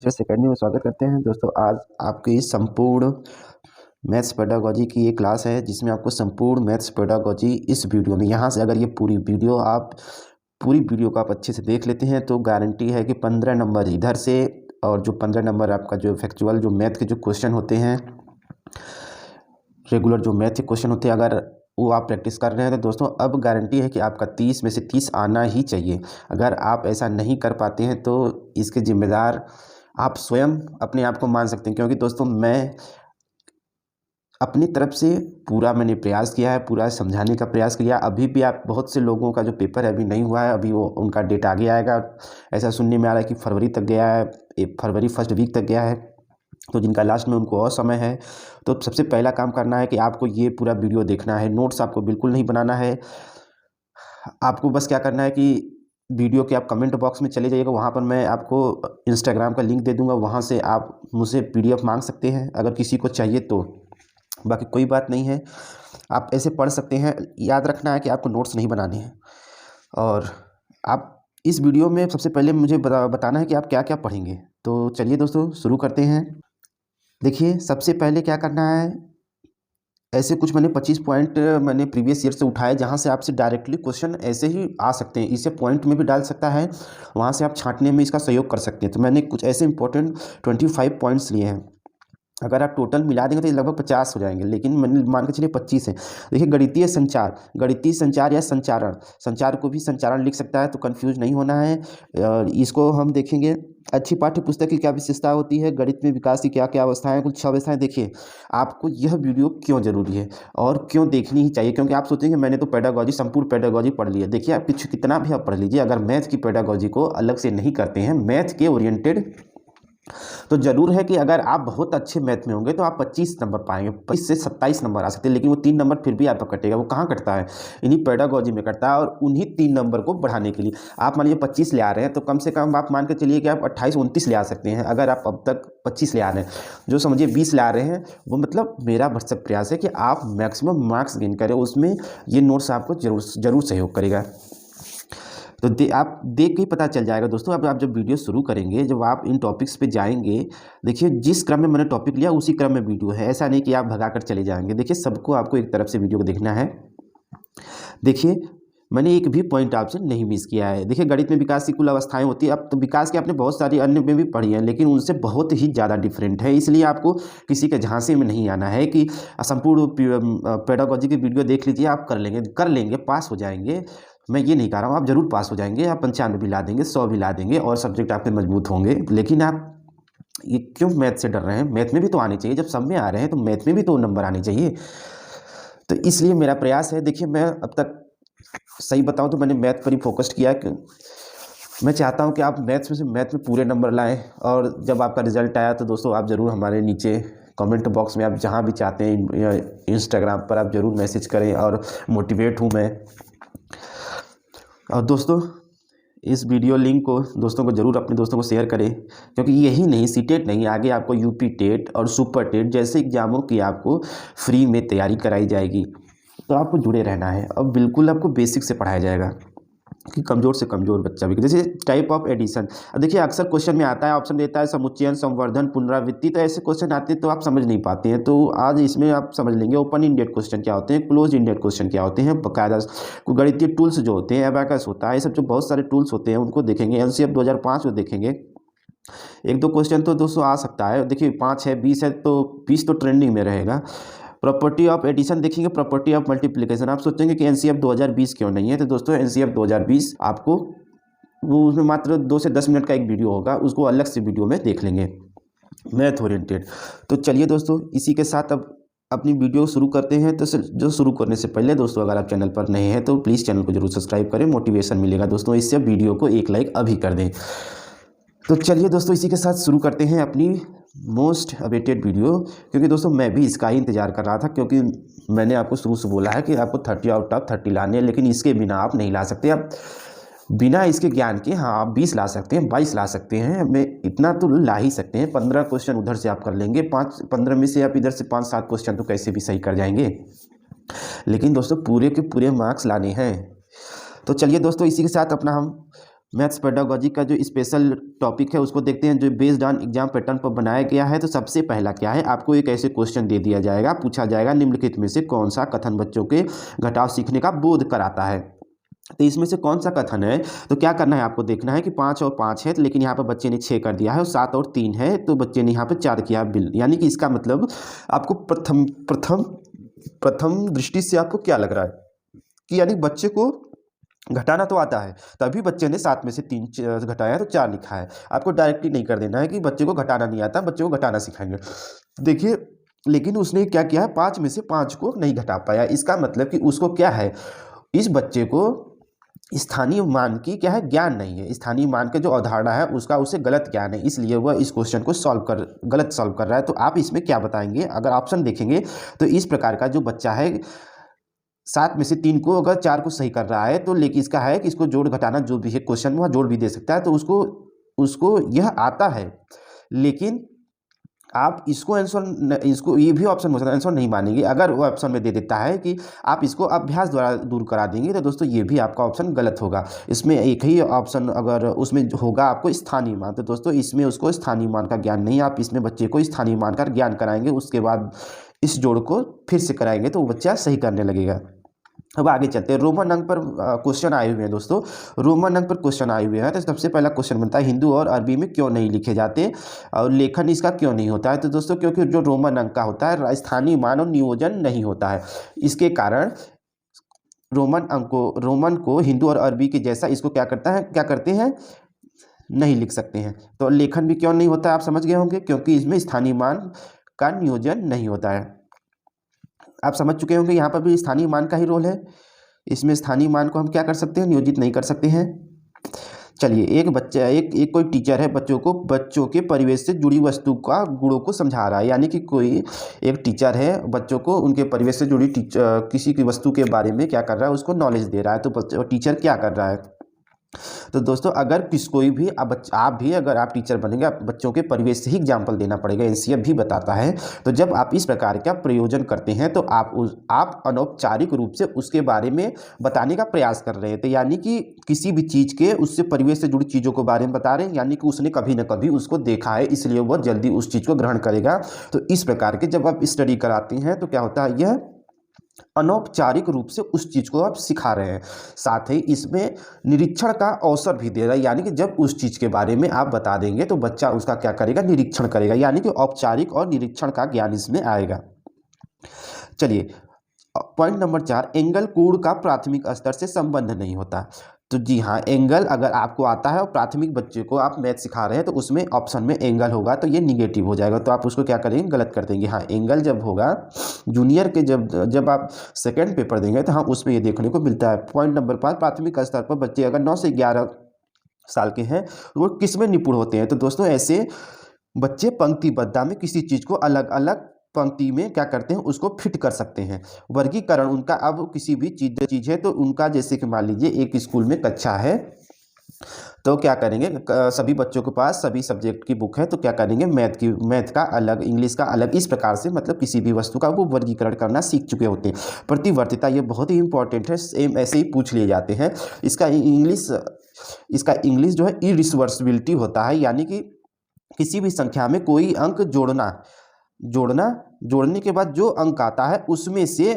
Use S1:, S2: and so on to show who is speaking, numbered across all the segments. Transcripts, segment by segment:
S1: Teachers academy में स्वागत करते हैं दोस्तों। आज आपकी संपूर्ण मैथ्स पेडागोजी की ये क्लास है जिसमें आपको संपूर्ण मैथ्स पेडागोजी इस वीडियो में यहाँ से अगर ये पूरी वीडियो को आप अच्छे से देख लेते हैं तो गारंटी है कि 15 नंबर इधर से और जो 15 नंबर आपका जो फैक्चुअल जो मैथ के जो क्वेश्चन होते हैं, रेगुलर जो मैथ के क्वेश्चन होते हैं, अगर वो आप प्रैक्टिस कर रहे हैं तो दोस्तों अब गारंटी है कि आपका 30 में से 30 आना ही चाहिए। अगर आप ऐसा नहीं कर पाते हैं तो इसके जिम्मेदार आप स्वयं अपने आप को मान सकते हैं, क्योंकि दोस्तों मैं अपनी तरफ से पूरा मैंने प्रयास किया है, पूरा समझाने का प्रयास किया। अभी भी आप बहुत से लोगों का जो पेपर है अभी नहीं हुआ है, अभी वो उनका डेट आगे आएगा। ऐसा सुनने में आ रहा है कि फरवरी तक गया है, फरवरी फर्स्ट वीक तक गया है, तो जिनका लास्ट में उनको और समय है। तो सबसे पहला काम करना है कि आपको ये पूरा वीडियो देखना है, नोट्स आपको बिल्कुल नहीं बनाना है। आपको बस क्या करना है कि वीडियो के आप कमेंट बॉक्स में चले जाइएगा, वहाँ पर मैं आपको इंस्टाग्राम का लिंक दे दूँगा, वहाँ से आप मुझसे PDF मांग सकते हैं अगर किसी को चाहिए तो। बाकी कोई बात नहीं है, आप ऐसे पढ़ सकते हैं। याद रखना है कि आपको नोट्स नहीं बनाने हैं। और आप इस वीडियो में सबसे पहले मुझे बताना है कि आप क्या क्या पढ़ेंगे। तो चलिए दोस्तों शुरू करते हैं। देखिए सबसे पहले क्या करना है, ऐसे कुछ मैंने 25 पॉइंट मैंने प्रीवियस ईयर से उठाए जहाँ से आपसे डायरेक्टली क्वेश्चन ऐसे ही आ सकते हैं। इसे पॉइंट में भी डाल सकता है, वहाँ से आप छांटने में इसका सहयोग कर सकते हैं। तो मैंने कुछ ऐसे इंपॉर्टेंट 25 पॉइंट्स लिए हैं। अगर आप टोटल मिला देंगे तो ये लगभग 50 हो जाएंगे, लेकिन मैंने मान के चलिए 25 है। देखिए गणितीय संचार या संचार को भी संचारण लिख सकता है, तो कंफ्यूज नहीं होना है। इसको हम देखेंगे। अच्छी पाठ्य पुस्तक की क्या विशेषता होती है, गणित में विकास की क्या क्या अवस्थाएं, कुछ 6 अवस्थाएं। देखिए आपको यह वीडियो क्यों ज़रूरी है और क्यों देखनी ही चाहिए, क्योंकि आप सोचेंगे मैंने तो पेडागोजी संपूर्ण पेडागोजी पढ़ ली है। देखिए आप कितना भी आप पढ़ लीजिए, अगर मैथ की पेडागोजी को अलग से नहीं करते हैं, मैथ के ओरिएंटेड, तो जरूर है कि अगर आप बहुत अच्छे मैथ में होंगे तो आप 25 नंबर पाएंगे, 25 से 27 नंबर आ सकते हैं, लेकिन वो 3 नंबर फिर भी आपका कटेगा। वो कहाँ कटता है? इन्हीं पेडागोजी में कटता है। और उन्हीं 3 नंबर को बढ़ाने के लिए आप मान लीजिए 25 ले आ रहे हैं, तो कम से कम आप मान के चलिए कि आप 28-29 ले आ सकते हैं। अगर आप अब तक 25 ले आ रहे हैं, जो समझिए 20 ले आ रहे हैं, वो मतलब मेरा भरसक प्रयास है कि आप मैक्सिमम मार्क्स गेन करें। उसमें ये नोट्स आपको जरूर सहयोग करेगा। तो आप देख के ही पता चल जाएगा दोस्तों। अब आप जब वीडियो शुरू करेंगे, जब आप इन टॉपिक्स पे जाएंगे, देखिए जिस क्रम में मैंने टॉपिक लिया उसी क्रम में वीडियो है। ऐसा नहीं कि आप भगा कर चले जाएंगे। देखिए सबको आपको एक तरफ से वीडियो को देखना है। देखिए मैंने एक भी पॉइंट आपसे नहीं मिस किया है। देखिए गणित में विकास की कुल अवस्थाएं होती है। अब तो विकास की आपने बहुत सारी अन्य में भी पढ़ी है, लेकिन उनसे बहुत ही ज़्यादा डिफरेंट है। इसलिए आपको किसी के झांसे में नहीं आना है कि संपूर्ण पेडागोजी की वीडियो देख लीजिए, आप कर लेंगे, पास हो जाएंगे। मैं ये नहीं कह रहा हूँ, आप जरूर पास हो जाएंगे, आप 95 भी ला देंगे, 100 भी ला देंगे और सब्जेक्ट आपके मजबूत होंगे। लेकिन आप ये क्यों मैथ से डर रहे हैं? मैथ में भी तो आने चाहिए। जब सब में आ रहे हैं तो मैथ में भी तो नंबर आने चाहिए। तो इसलिए मेरा प्रयास है। देखिए मैं अब तक सही बताऊं तो मैंने मैथ पर ही फोकस किया कि मैं चाहता हूं कि आप मैथ में पूरे नंबर लाएं। और जब आपका रिजल्ट आया तो दोस्तों आप ज़रूर हमारे नीचे कमेंट बॉक्स में, आप जहां भी चाहते हैं, इंस्टाग्राम पर आप ज़रूर मैसेज करें। और मोटिवेट हूं मैं। और दोस्तों इस वीडियो लिंक को दोस्तों को ज़रूर अपने दोस्तों को शेयर करें, क्योंकि यही नहीं, सीटेट नहीं, आगे आपको यूपी टेट और सुपर टेट जैसे एग्जामों की आपको फ्री में तैयारी कराई जाएगी। तो आपको जुड़े रहना है। अब बिल्कुल आपको बेसिक से पढ़ाया जाएगा कि कमज़ोर से कमज़ोर बच्चा भी। जैसे टाइप ऑफ एडिशन, देखिए अक्सर क्वेश्चन में आता है, ऑप्शन देता है समुच्चयन, संवर्धन, पुनरावृत्ति। तो ऐसे क्वेश्चन आते हैं तो आप समझ नहीं पाते हैं। तो आज इसमें आप समझ लेंगे ओपन इंडेड क्वेश्चन क्या होते हैं, क्लोज इंडेड क्वेश्चन क्या होते हैं, बाकायदा गणितीय टूल्स जो होते हैं, एबाकस होता है, ये सब जो बहुत सारे टूल्स होते हैं उनको देखेंगे। LCF 2005 को देखेंगे। एक दो क्वेश्चन तो दोस्तों आ सकता है। देखिए 5 है, 20 है, तो 20 तो ट्रेंडिंग में रहेगा। प्रॉपर्टी ऑफ एडिशन देखेंगे, प्रॉपर्टी ऑफ मल्टीप्लिकेशन। आप सोचेंगे कि NCF 2020 क्यों नहीं है, तो दोस्तों NCF 2020 आपको वो उसमें मात्र 2 से 10 मिनट का एक वीडियो होगा, उसको अलग से वीडियो में देख लेंगे, मैथ ओरिएंटेड। तो चलिए दोस्तों इसी के साथ अब अपनी वीडियो शुरू करते हैं। तो जो शुरू करने से पहले दोस्तों अगर आप चैनल पर नए हैं तो प्लीज़ चैनल को जरूर सब्सक्राइब करें, मोटिवेशन मिलेगा दोस्तों इससे। वीडियो को एक लाइक अभी कर दें। तो चलिए दोस्तों इसी के साथ शुरू करते हैं अपनी मोस्ट अवेटेड वीडियो, क्योंकि दोस्तों मैं भी इसका ही इंतजार कर रहा था। क्योंकि मैंने आपको शुरू से बोला है कि आपको 30 आउट ऑफ 30 लाने हैं, लेकिन इसके बिना आप नहीं ला सकते। आप बिना इसके ज्ञान के, हाँ आप 20 ला सकते हैं, 22 ला सकते हैं, हमें इतना तो ला ही सकते हैं। 15 क्वेश्चन उधर से आप कर लेंगे, 15 में से आप इधर से 5-7 क्वेश्चन तो कैसे भी सही कर जाएंगे। लेकिन दोस्तों पूरे के पूरे मार्क्स लाने हैं। तो चलिए दोस्तों इसी के साथ अपना हम मैथ्स पेडागोजी का जो स्पेशल टॉपिक है उसको देखते हैं, जो बेस्ड ऑन एग्जाम पैटर्न पर बनाया गया है। तो सबसे पहला क्या है, आपको एक ऐसे क्वेश्चन दे दिया जाएगा, पूछा जाएगा निम्नलिखित में से कौन सा कथन बच्चों के घटाव सीखने का बोध कराता है। तो इसमें से कौन सा कथन है, तो क्या करना है, आपको देखना है कि 5 और 5 है, लेकिन यहाँ पर बच्चे ने 6 कर दिया है, और 7 और 3 है तो बच्चे ने यहाँ पर 4 किया बिल। यानी कि इसका मतलब आपको प्रथम प्रथम प्रथम दृष्टि से आपको क्या लग रहा है कि यानी बच्चे को घटाना तो आता है, तभी बच्चे ने 7 में से 3 घटाया तो 4 लिखा है। आपको डायरेक्टली नहीं कर देना है कि बच्चे को घटाना नहीं आता, बच्चे को घटाना सिखाएंगे। देखिए, लेकिन उसने क्या किया है, 5 में से 5 को नहीं घटा पाया। इसका मतलब कि उसको क्या है, इस बच्चे को स्थानीय मान की क्या है, ज्ञान नहीं है। स्थानीय मान के जो अवधारणा है उसका उसे गलत ज्ञान है, इसलिए वह इस क्वेश्चन को गलत सॉल्व कर रहा है। तो आप इसमें क्या बताएंगे, अगर ऑप्शन देखेंगे तो इस प्रकार का जो बच्चा है 7 में से 3 को अगर 4 को सही कर रहा है, तो लेकिन इसका है कि इसको जोड़ घटाना जो भी है क्वेश्चन वहाँ जोड़ भी दे सकता है, तो उसको यह आता है। लेकिन आप इसको आंसर, इसको ये भी ऑप्शन हो सकता है आंसर नहीं मानेंगे। अगर वो ऑप्शन में दे देता है कि आप इसको अभ्यास द्वारा दूर करा देंगे, तो दोस्तों ये भी आपका ऑप्शन गलत होगा। इसमें एक ही ऑप्शन अगर उसमें होगा आपको स्थानीय मान, तो दोस्तों इसमें उसको स्थानीय मान का ज्ञान नहीं, आप इसमें बच्चे को स्थानीय मान का ज्ञान कराएंगे, उसके बाद इस जोड़ को फिर से कराएंगे तो वो बच्चा सही करने लगेगा। अब आगे चलते हैं, रोमन अंक पर क्वेश्चन आए हुए हैं दोस्तों। रोमन अंक पर क्वेश्चन आए हुए हैं, तो सबसे पहला क्वेश्चन बनता है हिंदू और अरबी में क्यों नहीं लिखे जाते और लेखन इसका क्यों नहीं होता है। तो दोस्तों क्योंकि जो रोमन अंक का होता है स्थानीय मान और नियोजन नहीं होता है, इसके कारण रोमन को हिंदू और अरबी के जैसा इसको क्या करते हैं, नहीं लिख सकते हैं। तो लेखन भी क्यों नहीं होता है आप समझ गए होंगे, क्योंकि इसमें स्थानीय मान का नियोजन नहीं होता है। आप समझ चुके होंगे यहाँ पर भी स्थानीय मान का ही रोल है, इसमें स्थानीय मान को हम क्या कर सकते हैं, नियोजित नहीं कर सकते हैं। चलिए, एक कोई टीचर है बच्चों के परिवेश से जुड़ी वस्तु का गुणों को समझा रहा है। यानी कि कोई एक टीचर है बच्चों को उनके परिवेश से जुड़ी किसी की वस्तु के बारे में क्या कर रहा है, उसको नॉलेज दे रहा है। तो टीचर क्या कर रहा है, तो दोस्तों अगर कोई भी आप भी अगर आप टीचर बनेंगे, आप बच्चों के परिवेश से ही एग्जाम्पल देना पड़ेगा, एनसीईआरटी भी बताता है। तो जब आप इस प्रकार का प्रयोजन करते हैं तो आप अनौपचारिक रूप से उसके बारे में बताने का प्रयास कर रहे हैं। तो यानी कि किसी भी चीज़ के उससे परिवेश से जुड़ी चीज़ों के बारे में बता रहे हैं, यानी कि उसने कभी ना कभी उसको देखा है, इसलिए वह जल्दी उस चीज़ को ग्रहण करेगा। तो इस प्रकार के जब आप स्टडी कराते हैं तो क्या होता है, यह अनौपचारिक रूप से उस चीज़ को आप सिखा रहे हैं। साथ ही इसमें निरीक्षण का अवसर भी दे रहा है, यानी कि जब उस चीज़ के बारे में आप बता देंगे तो बच्चा उसका क्या करेगा, निरीक्षण करेगा। यानी कि औपचारिक और निरीक्षण का ज्ञान इसमें आएगा। चलिए, पॉइंट नंबर 4, एंगल कोण का प्राथमिक स्तर से संबंध नहीं होता। तो जी हाँ, एंगल अगर आपको आता है और प्राथमिक बच्चे को आप मैथ सिखा रहे हैं तो उसमें ऑप्शन में एंगल होगा तो ये निगेटिव हो जाएगा, तो आप उसको क्या करेंगे, गलत कर देंगे। हाँ, एंगल जब होगा जूनियर के जब आप सेकेंड पेपर देंगे तो हाँ उसमें ये देखने को मिलता है। पॉइंट नंबर 5, प्राथमिक स्तर पर बच्चे अगर 9 से 11 साल के हैं तो वो किस में निपुण होते हैं। तो दोस्तों ऐसे बच्चे पंक्तिबद्ध में किसी चीज़ को अलग अलग पंक्ति में क्या करते हैं, उसको फिट कर सकते हैं। वर्गीकरण उनका अब किसी भी चीज़ है तो उनका, जैसे कि मान लीजिए एक स्कूल में कक्षा है तो क्या करेंगे, सभी बच्चों के पास सभी सब्जेक्ट की बुक है, तो क्या करेंगे, मैथ का अलग, इंग्लिश का अलग, इस प्रकार से मतलब किसी भी वस्तु का वो वर्गीकरण करना सीख चुके होते हैं। प्रतिवर्तिता ये बहुत ही इंपॉर्टेंट है, सेम ऐसे ही पूछ लिए जाते हैं। इसका इंग्लिश जो है इरिवर्सिबिलिटी होता है, यानी कि किसी भी संख्या में कोई अंक जोड़ने के बाद जो अंक आता है उसमें से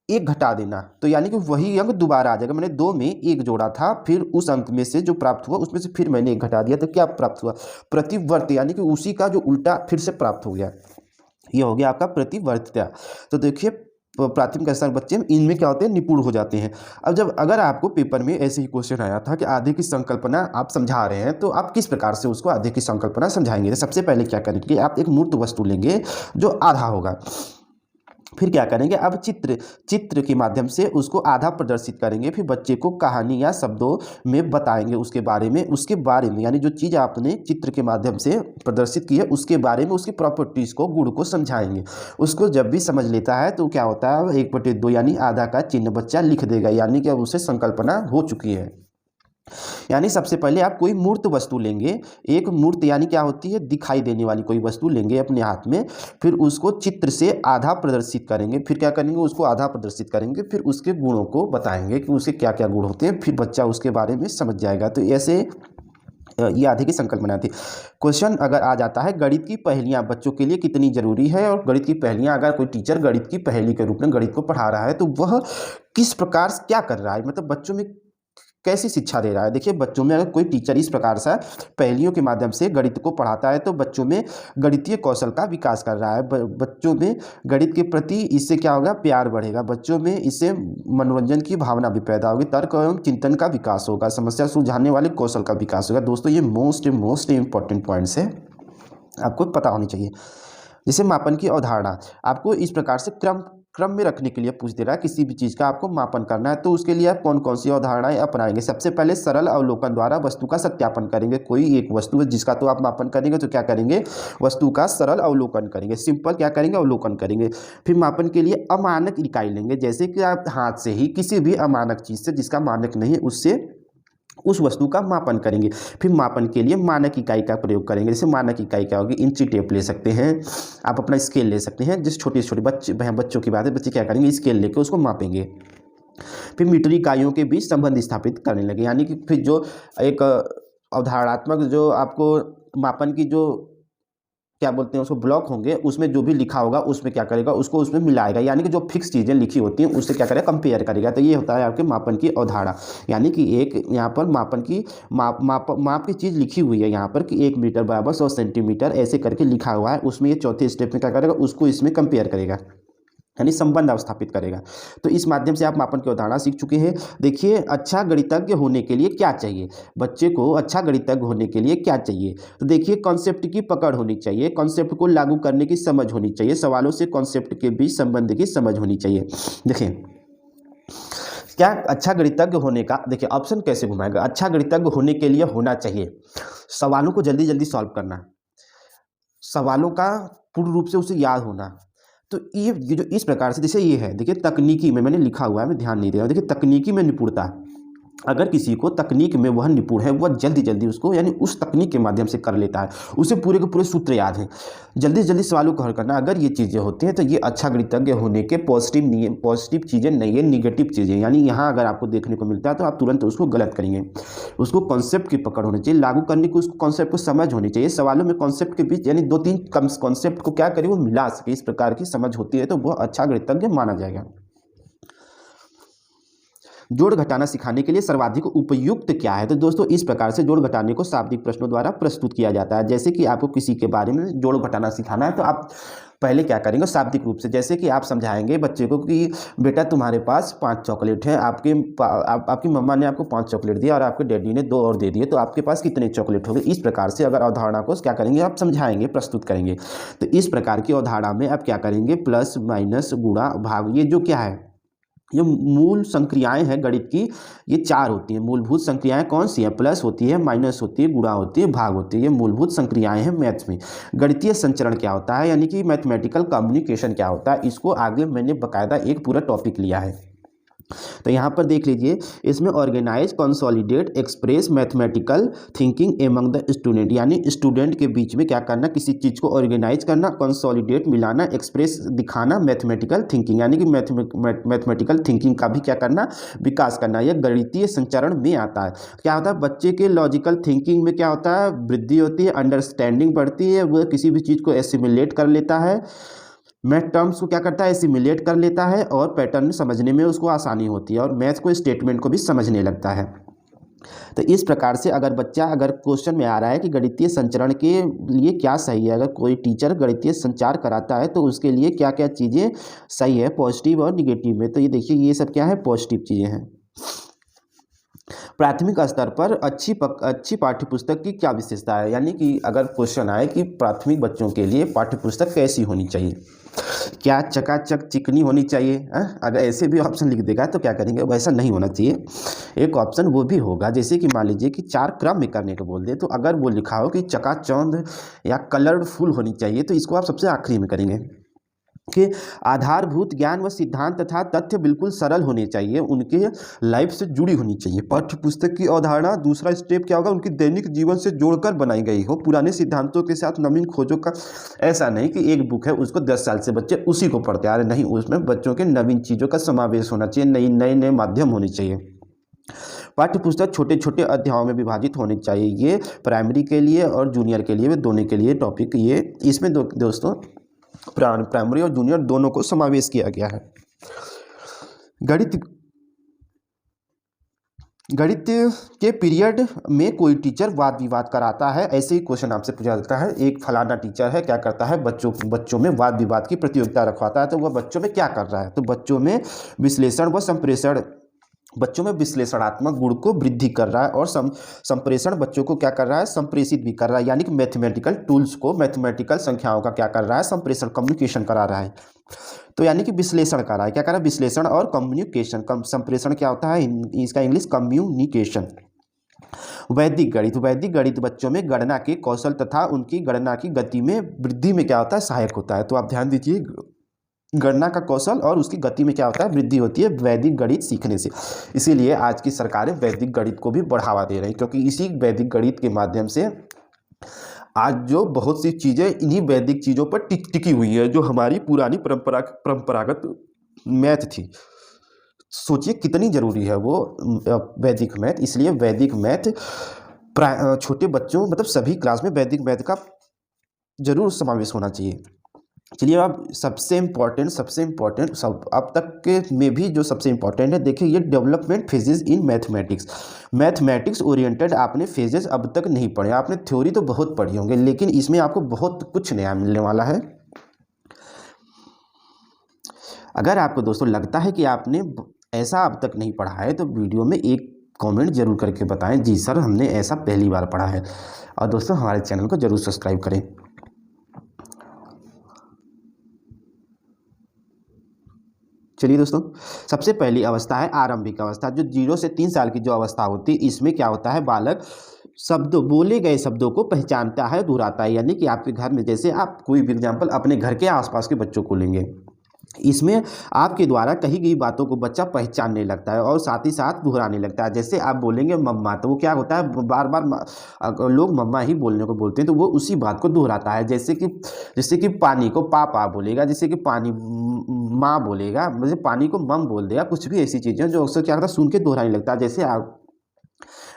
S1: एक घटा देना, तो यानी कि वही अंक दोबारा आ जाएगा। मैंने 2 में 1 जोड़ा था, फिर उस अंक में से जो प्राप्त हुआ उसमें से फिर मैंने 1 घटा दिया, तो क्या प्राप्त हुआ, प्रतिवर्त, यानी कि उसी का जो उल्टा फिर से प्राप्त हो गया। ये हो गया आपका प्रतिवर्तिता। तो देखिए प्राथमिक स्तर बच्चे इनमें क्या होते हैं, निपुण हो जाते हैं। अब अगर आपको पेपर में ऐसे ही क्वेश्चन आया था कि आधे की संकल्पना आप समझा रहे हैं, तो आप किस प्रकार से उसको आधे की संकल्पना समझाएंगे। तो सबसे पहले क्या करेंगे, आप एक मूर्त वस्तु लेंगे जो आधा होगा, फिर क्या करेंगे, अब चित्र के माध्यम से उसको आधा प्रदर्शित करेंगे, फिर बच्चे को कहानी या शब्दों में बताएंगे उसके बारे में, यानी जो चीज़ आपने चित्र के माध्यम से प्रदर्शित की है उसके बारे में, उसकी प्रॉपर्टीज़ को, गुण को समझाएंगे। उसको जब भी समझ लेता है तो क्या होता है, 1/2 यानी आधा का चिन्ह बच्चा लिख देगा, यानी कि अब उसे संकल्पना हो चुकी है। यानी सबसे पहले आप कोई मूर्त वस्तु लेंगे, एक मूर्त यानी क्या होती है, दिखाई देने वाली कोई वस्तु लेंगे अपने हाथ में, फिर उसको चित्र से आधा प्रदर्शित करेंगे, फिर क्या करेंगे, उसको आधा प्रदर्शित करेंगे, फिर उसके गुणों को बताएंगे कि उसे क्या क्या गुण होते हैं, फिर बच्चा उसके बारे में समझ जाएगा। तो ऐसे ये आधे की संकल्पना थी। क्वेश्चन अगर आ जाता है गणित की पहेलियाँ बच्चों के लिए कितनी ज़रूरी है, और गणित की पहेलियाँ अगर कोई टीचर गणित की पहेली के रूप में गणित को पढ़ा रहा है तो वह किस प्रकार से क्या कर रहा है, मतलब बच्चों में कैसी शिक्षा दे रहा है। देखिए, बच्चों में अगर कोई टीचर इस प्रकार से पहेलियों के माध्यम से गणित को पढ़ाता है तो बच्चों में गणितीय कौशल का विकास कर रहा है। बच्चों में गणित के प्रति इससे क्या होगा, प्यार बढ़ेगा। बच्चों में इससे मनोरंजन की भावना भी पैदा होगी, तर्क एवं चिंतन का विकास होगा, समस्या सुलझाने वाले कौशल का विकास होगा। दोस्तों, ये मोस्ट इंपॉर्टेंट पॉइंट्स है, आपको पता होनी चाहिए। जैसे मापन की अवधारणा, आपको इस प्रकार से क्रम में रखने के लिए पूछ दे रहा है, किसी भी चीज़ का आपको मापन करना है तो उसके लिए आप कौन कौन सी अवधारणाएं अपनाएंगे। सबसे पहले सरल अवलोकन द्वारा वस्तु का सत्यापन करेंगे। कोई एक वस्तु है जिसका तो आप मापन करेंगे तो क्या करेंगे, वस्तु का सरल अवलोकन करेंगे, सिंपल क्या करेंगे, अवलोकन करेंगे। फिर मापन के लिए अमानक इकाई लेंगे, जैसे कि आप हाथ से ही किसी भी अमानक चीज़ से, जिसका मानक नहीं है, उससे उस वस्तु का मापन करेंगे। फिर मापन के लिए मानक इकाई का प्रयोग करेंगे। जैसे मानक इकाई क्या होगी, इंची टेप ले सकते हैं, आप अपना स्केल ले सकते हैं। जिस छोटे छोटे बच्चों की बात है, बच्चे क्या करेंगे, स्केल लेकर उसको मापेंगे। फिर मीटर इकाइयों के बीच संबंध स्थापित करने लगे, यानी कि फिर जो एक अवधारणात्मक जो आपको मापन की जो क्या बोलते हैं उसको ब्लॉक होंगे, उसमें जो भी लिखा होगा उसमें क्या करेगा, उसको उसमें मिलाएगा, यानी कि जो फिक्स चीज़ें लिखी होती हैं उससे क्या करेगा, कंपेयर करेगा। तो ये होता है आपके मापन की अवधारणा, यानी कि एक यहाँ पर मापन की माप की चीज़ लिखी हुई है यहाँ पर कि 1 मीटर बराबर 100 सेंटीमीटर ऐसे करके लिखा हुआ है, उसमें ये चौथे स्टेप में क्या करेगा, उसको इसमें कंपेयर करेगा, यानी संबंध स्थापित करेगा। तो इस माध्यम से आप मापन की अवधारणा सीख चुके हैं। देखिए, अच्छा गणितज्ञ होने के लिए क्या चाहिए, बच्चे को अच्छा गणितज्ञ होने के लिए क्या चाहिए, तो देखिए कॉन्सेप्ट की पकड़ होनी चाहिए, कॉन्सेप्ट को लागू करने की समझ होनी चाहिए, सवालों से कॉन्सेप्ट के बीच संबंध की समझ होनी चाहिए। देखिए, क्या अच्छा गणितज्ञ होने का, देखिए ऑप्शन कैसे घुमाएगा, अच्छा गणितज्ञ होने के लिए होना चाहिए सवालों को जल्दी जल्दी सॉल्व करना, सवालों का पूर्ण रूप से उसे याद होना। तो ये जो इस प्रकार से, जैसे ये है, देखिए तकनीकी में मैंने लिखा हुआ है, मैं ध्यान नहीं दे रहा हूँ। देखिए, तकनीकी में निपुणता, अगर किसी को तकनीक में वह निपुण है, वह जल्दी जल्दी उसको, यानी उस तकनीक के माध्यम से कर लेता है, उसे पूरे के पूरे सूत्र याद हैं, जल्दी जल्दी सवालों को हल करना। अगर ये चीज़ें होती हैं तो ये अच्छा गणितज्ञ होने के पॉजिटिव चीज़ें नहीं है, निगेटिव चीज़ें। यानी यहाँ अगर आपको देखने को मिलता है तो आप तुरंत उसको गलत करेंगे। उसको कॉन्सेप्ट की पकड़ होनी चाहिए, लागू करने की उसको कॉन्सेप्ट को समझ होनी चाहिए, सवालों में कॉन्सेप्ट के बीच यानी 2-3 कॉन्सेप्ट को क्या करें, वो मिला सके, इस प्रकार की समझ होती है तो वह अच्छा गणितज्ञ माना जाएगा। जोड़ घटाना सिखाने के लिए सर्वाधिक उपयुक्त क्या है, तो दोस्तों इस प्रकार से जोड़ घटाने को शाब्दिक प्रश्नों द्वारा प्रस्तुत किया जाता है। जैसे कि आपको किसी के बारे में जोड़ घटाना सिखाना है तो आप पहले क्या करेंगे, शाब्दिक रूप से, जैसे कि आप समझाएंगे बच्चे को कि बेटा तुम्हारे पास 5 चॉकलेट हैं, आपकी मम्मा ने आपको 5 चॉकलेट दिया और आपके डैडी ने 2 और दे दिए, तो आपके पास कितने चॉकलेट हो गए। इस प्रकार से अगर अवधारणा को क्या करेंगे, आप समझाएंगे, प्रस्तुत करेंगे। तो इस प्रकार की अवधारणा में आप क्या करेंगे, प्लस माइनस गुणा भाग, ये जो क्या है, ये मूल संक्रियाएं हैं गणित की, ये 4 होती हैं। मूलभूत संक्रियाएं कौन सी हैं, प्लस होती है, माइनस होती है, गुणा होती है, भाग होती है, ये मूलभूत संक्रियाएं हैं मैथ्स में। गणितीय संचरण क्या होता है, यानी कि मैथमेटिकल कम्युनिकेशन क्या होता है, इसको आगे मैंने बकायदा एक पूरा टॉपिक लिया है। तो यहाँ पर देख लीजिए, इसमें organise, consolidate, express mathematical thinking among the student, यानी स्टूडेंट के बीच में क्या करना, किसी चीज़ को ऑर्गेनाइज करना, कंसोलिडेट मिलाना, एक्सप्रेस दिखाना, मैथमेटिकल थिंकिंग, यानी कि मैथमेटिकल थिंकिंग का भी क्या करना, विकास करना। यह गणितीय संचरण में आता है। क्या होता है, बच्चे के लॉजिकल थिंकिंग में क्या होता है, वृद्धि होती है, अंडरस्टैंडिंग बढ़ती है, वह किसी भी चीज़ को एसिमुलेट कर लेता है, मैथ टर्म्स को क्या करता है, एसिमुलेट कर लेता है, और पैटर्न समझने में उसको आसानी होती है, और मैथ को स्टेटमेंट को भी समझने लगता है। तो इस प्रकार से अगर क्वेश्चन में आ रहा है कि गणितीय संचरण के लिए क्या सही है, अगर कोई टीचर गणितीय संचार कराता है तो उसके लिए क्या क्या चीज़ें सही है, पॉजिटिव और निगेटिव में, तो ये देखिए ये सब क्या है, पॉजिटिव चीज़ें हैं। प्राथमिक स्तर पर अच्छी पाठ्यपुस्तक की क्या विशेषता है, यानी कि अगर क्वेश्चन आए कि प्राथमिक बच्चों के लिए पाठ्यपुस्तक कैसी होनी चाहिए, क्या चकाचक चिकनी होनी चाहिए, अगर ऐसे भी ऑप्शन लिख देगा तो क्या करेंगे, वैसा नहीं होना चाहिए। एक ऑप्शन वो भी होगा, जैसे कि मान लीजिए कि 4 क्रम में करने को बोल दे, तो अगर वो लिखा हो कि चकाचौंध या कलरफुल होनी चाहिए तो इसको आप सबसे आखिरी में करेंगे। कि आधारभूत ज्ञान व सिद्धांत तथा तथ्य बिल्कुल सरल होने चाहिए, उनके लाइफ से जुड़ी होनी चाहिए। पाठ्य पुस्तक की अवधारणा दूसरा स्टेप क्या होगा, उनकी दैनिक जीवन से जोड़कर बनाई गई हो, पुराने सिद्धांतों के साथ नवीन खोजों का, ऐसा नहीं कि एक बुक है उसको 10 साल से बच्चे उसी को पढ़ते आ रहे, नहीं, उसमें बच्चों के नवीन चीज़ों का समावेश होना चाहिए, नए नए माध्यम होने चाहिए। पाठ्य पुस्तक छोटे छोटे अध्यायों में विभाजित होनी चाहिए। ये प्राइमरी के लिए और जूनियर के लिए, दोनों के लिए टॉपिक, ये इसमें दोस्तों प्राइमरी और जूनियर दोनों को समावेश किया गया है। गणित के पीरियड में कोई टीचर वाद विवाद कराता है, ऐसे ही क्वेश्चन आपसे पूछा जाता है। एक फलाना टीचर है, क्या करता है, बच्चों में वाद विवाद की प्रतियोगिता रखवाता है, तो वह बच्चों में क्या कर रहा है, तो बच्चों में विश्लेषण व संप्रेषण, बच्चों में विश्लेषणात्मक गुण को वृद्धि कर रहा है, और संप्रेषण बच्चों को क्या कर रहा है, संप्रेषित भी कर रहा है, यानी कि मैथमेटिकल टूल्स को, मैथमेटिकल संख्याओं का क्या कर रहा है, संप्रेषण, कम्युनिकेशन करा रहा है। तो यानी कि विश्लेषण कर रहा है, क्या कर रहा है, विश्लेषण और कम्युनिकेशन। संप्रेषण क्या होता है, इसका इंग्लिश कम्युनिकेशन। वैदिक गणित बच्चों में गणना के कौशल तथा उनकी गणना की गति में वृद्धि में क्या होता है, सहायक होता है। तो आप ध्यान दीजिए, गणना का कौशल और उसकी गति में क्या होता है, वृद्धि होती है वैदिक गणित सीखने से। इसीलिए आज की सरकारें वैदिक गणित को भी बढ़ावा दे रही हैं, क्योंकि इसी वैदिक गणित के माध्यम से आज जो बहुत सी चीज़ें इन्हीं वैदिक चीज़ों पर टिकी हुई है, जो हमारी पुरानी परंपरागत मैथ थी। सोचिए कितनी ज़रूरी है वो वैदिक मैथ। इसलिए वैदिक मैथ छोटे बच्चों, मतलब सभी क्लास में वैदिक मैथ का जरूर समावेश होना चाहिए। चलिए अब सबसे इम्पॉर्टेंट सब अब तक के में भी जो सबसे इम्पॉर्टेंट है, देखिए ये development phases in mathematics oriented आपने फेजेस अब तक नहीं पढ़े। आपने थ्योरी तो बहुत पढ़ी होंगे, लेकिन इसमें आपको बहुत कुछ नया मिलने वाला है। अगर आपको दोस्तों लगता है कि आपने ऐसा अब तक नहीं पढ़ा है, तो वीडियो में एक कमेंट जरूर करके बताएं, जी सर हमने ऐसा पहली बार पढ़ा है। और दोस्तों हमारे चैनल को जरूर सब्सक्राइब करें। चलिए दोस्तों, सबसे पहली अवस्था है आरंभिक अवस्था, जो 0 से 3 साल की जो अवस्था होती है, इसमें क्या होता है, बालक बोले गए शब्दों को पहचानता है, दोहराता है। यानी कि आपके घर में, जैसे आप कोई भी एग्जाम्पल अपने घर के आसपास के बच्चों को लेंगे, इसमें आपके द्वारा कही गई बातों को बच्चा पहचानने लगता है और साथ ही साथ दोहराने लगता है। जैसे आप बोलेंगे मम्मा, तो वो क्या होता है, बार बार लोग मम्मा ही बोलने को बोलते हैं, तो वो उसी बात को दोहराता है। जैसे कि पानी को पापा बोलेगा, जैसे कि पानी माँ बोलेगा, मतलब पानी को मम बोल देगा। कुछ भी ऐसी चीज़ें जो अक्सर क्या होता है, सुन के दोहराने लगता है। जैसे आप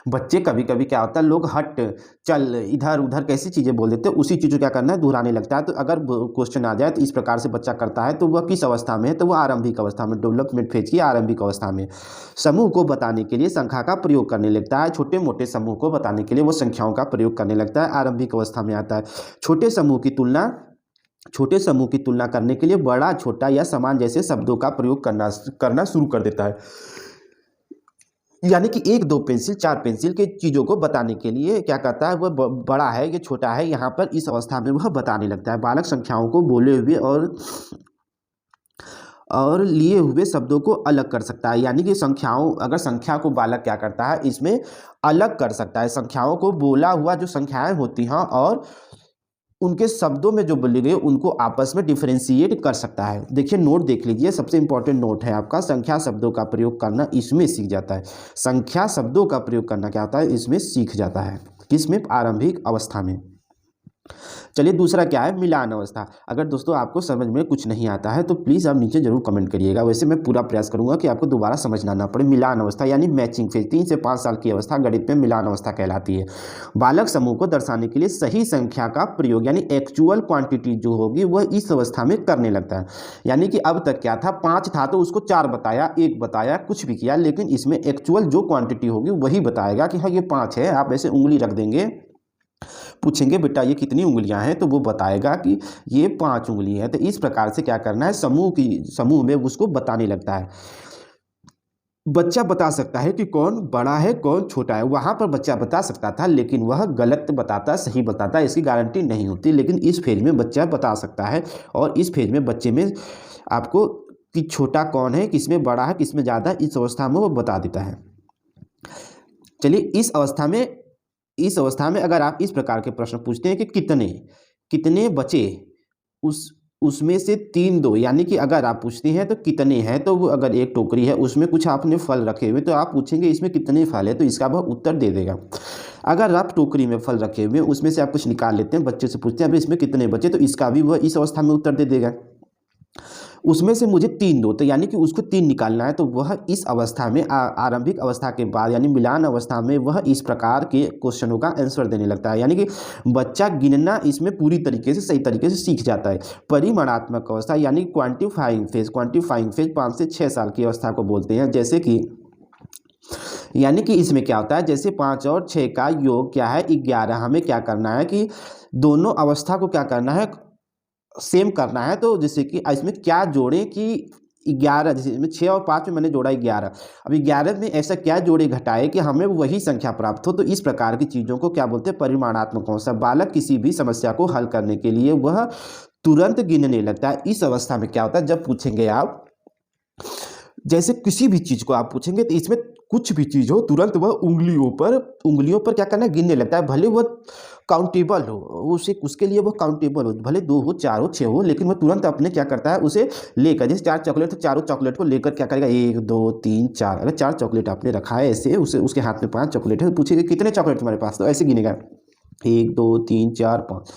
S1: बच्चे कभी कभी क्या होता है, लोग हट, चल, इधर उधर कैसी चीज़ें बोल देते हैं, उसी चीज़ को क्या करना है, दोहराने लगता है। तो अगर क्वेश्चन आ जाए तो इस प्रकार से बच्चा करता है, तो वह किस अवस्था में है, तो वह आरंभिक अवस्था में, डेवलपमेंट फेज की आरंभिक अवस्था में। समूह को बताने के लिए संख्या का प्रयोग करने लगता है, छोटे मोटे समूह को बताने के लिए वो संख्याओं का प्रयोग करने लगता है, आरंभिक अवस्था में आता है। छोटे समूह की तुलना करने के लिए बड़ा, छोटा या समान जैसे शब्दों का प्रयोग करना शुरू कर देता है। यानी कि 1, 2 पेंसिल, 4 पेंसिल के चीज़ों को बताने के लिए क्या करता है, वह बड़ा है ये छोटा है, यहाँ पर इस अवस्था में वह बताने लगता है। बालक संख्याओं को बोले हुए और लिए हुए शब्दों को अलग कर सकता है। यानी कि अगर संख्या को बालक क्या करता है, इसमें अलग कर सकता है। संख्याओं को बोला हुआ जो संख्याएं होती हैं और उनके शब्दों में जो बोले गए उनको आपस में डिफरेंशिएट कर सकता है। देखिए नोट देख लीजिए, सबसे इंपॉर्टेंट नोट है आपका, संख्या शब्दों का प्रयोग करना इसमें सीख जाता है। संख्या शब्दों का प्रयोग करना क्या होता है, इसमें सीख जाता है। किसमें, आरंभिक अवस्था में। चलिए दूसरा क्या है, मिलान अवस्था। अगर दोस्तों आपको समझ में कुछ नहीं आता है तो प्लीज़ आप नीचे जरूर कमेंट करिएगा, वैसे मैं पूरा प्रयास करूंगा कि आपको दोबारा समझना ना पड़े। मिलान अवस्था यानी मैचिंग फेज, 3 से 5 साल की अवस्था गणित में मिलान अवस्था कहलाती है। बालक समूह को दर्शाने के लिए सही संख्या का प्रयोग यानी एक्चुअल क्वांटिटी जो होगी वह इस अवस्था में करने लगता है। यानी कि अब तक क्या था, 5 था तो उसको 4 बताया, 1 बताया, कुछ भी किया, लेकिन इसमें एक्चुअल जो क्वांटिटी होगी वही बताएगा कि हाँ ये 5 है। आप ऐसे उंगली रख देंगे, पूछेंगे बेटा ये कितनी उंगलियां हैं, तो वो बताएगा कि ये 5 उंगली है। तो इस प्रकार से क्या करना है, समूह में उसको बताने लगता है। बच्चा बता सकता है कि कौन बड़ा है कौन छोटा है। वहां पर बच्चा बता सकता था, लेकिन वह गलत बताता, सही बताता, इसकी गारंटी नहीं होती। लेकिन इस फेज में बच्चा बता सकता है, और इस फेज में बच्चे में आपको कि छोटा कौन है, किसमें बड़ा है, किसमें ज़्यादा, इस अवस्था में वो बता देता है। चलिए इस अवस्था में अगर आप इस प्रकार के प्रश्न पूछते हैं कि कितने बचे, उसमें से 3 2, यानी कि अगर आप पूछते हैं तो कितने हैं, तो अगर एक टोकरी है उसमें कुछ आपने फल रखे हुए, तो आप पूछेंगे इसमें कितने फल है, तो इसका वह उत्तर दे देगा। अगर आप टोकरी में फल रखे हुए उसमें से आप कुछ निकाल लेते हैं, बच्चे से पूछते हैं अभी इसमें कितने बचे, तो इसका भी वह इस अवस्था में उत्तर दे देगा। उसमें से मुझे 3 दो, तो यानी कि उसको 3 निकालना है। तो वह इस अवस्था में आरंभिक अवस्था के बाद यानी मिलान अवस्था में वह इस प्रकार के क्वेश्चनों का आंसर देने लगता है, यानी कि बच्चा गिनना इसमें पूरी तरीके से सही तरीके से सीख जाता है। परिमाणात्मक अवस्था यानी क्वांटिफाइंग फेज 5 से 6 साल की अवस्था को बोलते हैं। जैसे कि यानी कि इसमें क्या होता है, जैसे 5 और 6 का योग क्या है 11, हमें क्या करना है कि दोनों अवस्था को क्या करना है सेम करना है। तो जैसे कि इसमें क्या जोड़ें कि 11, जैसे इसमें 6 और 5 में मैंने जोड़ा 11, अब 11 में ऐसा क्या जोड़े घटाए कि हमें वही संख्या प्राप्त हो। तो इस प्रकार की चीज़ों को क्या बोलते हैं, परिमाणात्मक अवस्था। बालक किसी भी समस्या को हल करने के लिए वह तुरंत गिनने लगता है। इस अवस्था में क्या होता है, जब पूछेंगे आप जैसे किसी भी चीज़ को आप पूछेंगे तो इसमें कुछ भी चीज़ हो तुरंत वह उंगलियों पर क्या करना है गिनने लगता है। भले वह काउंटेबल हो, उसे उसके लिए वो काउंटेबल हो, भले 2 हो 4 हो 6 हो, लेकिन वह तुरंत अपने क्या करता है उसे लेकर, जैसे 4 चॉकलेट तो चारों चॉकलेट को लेकर क्या करेगा 1 2 3 4। अगर 4 चॉकलेट आपने रखा है ऐसे, उसे उसके हाथ में 5 चॉकलेट है, तो पूछेगा कितने चॉकलेट तुम्हारे पास, तो ऐसे गिनेगा 1 2 3 4 5।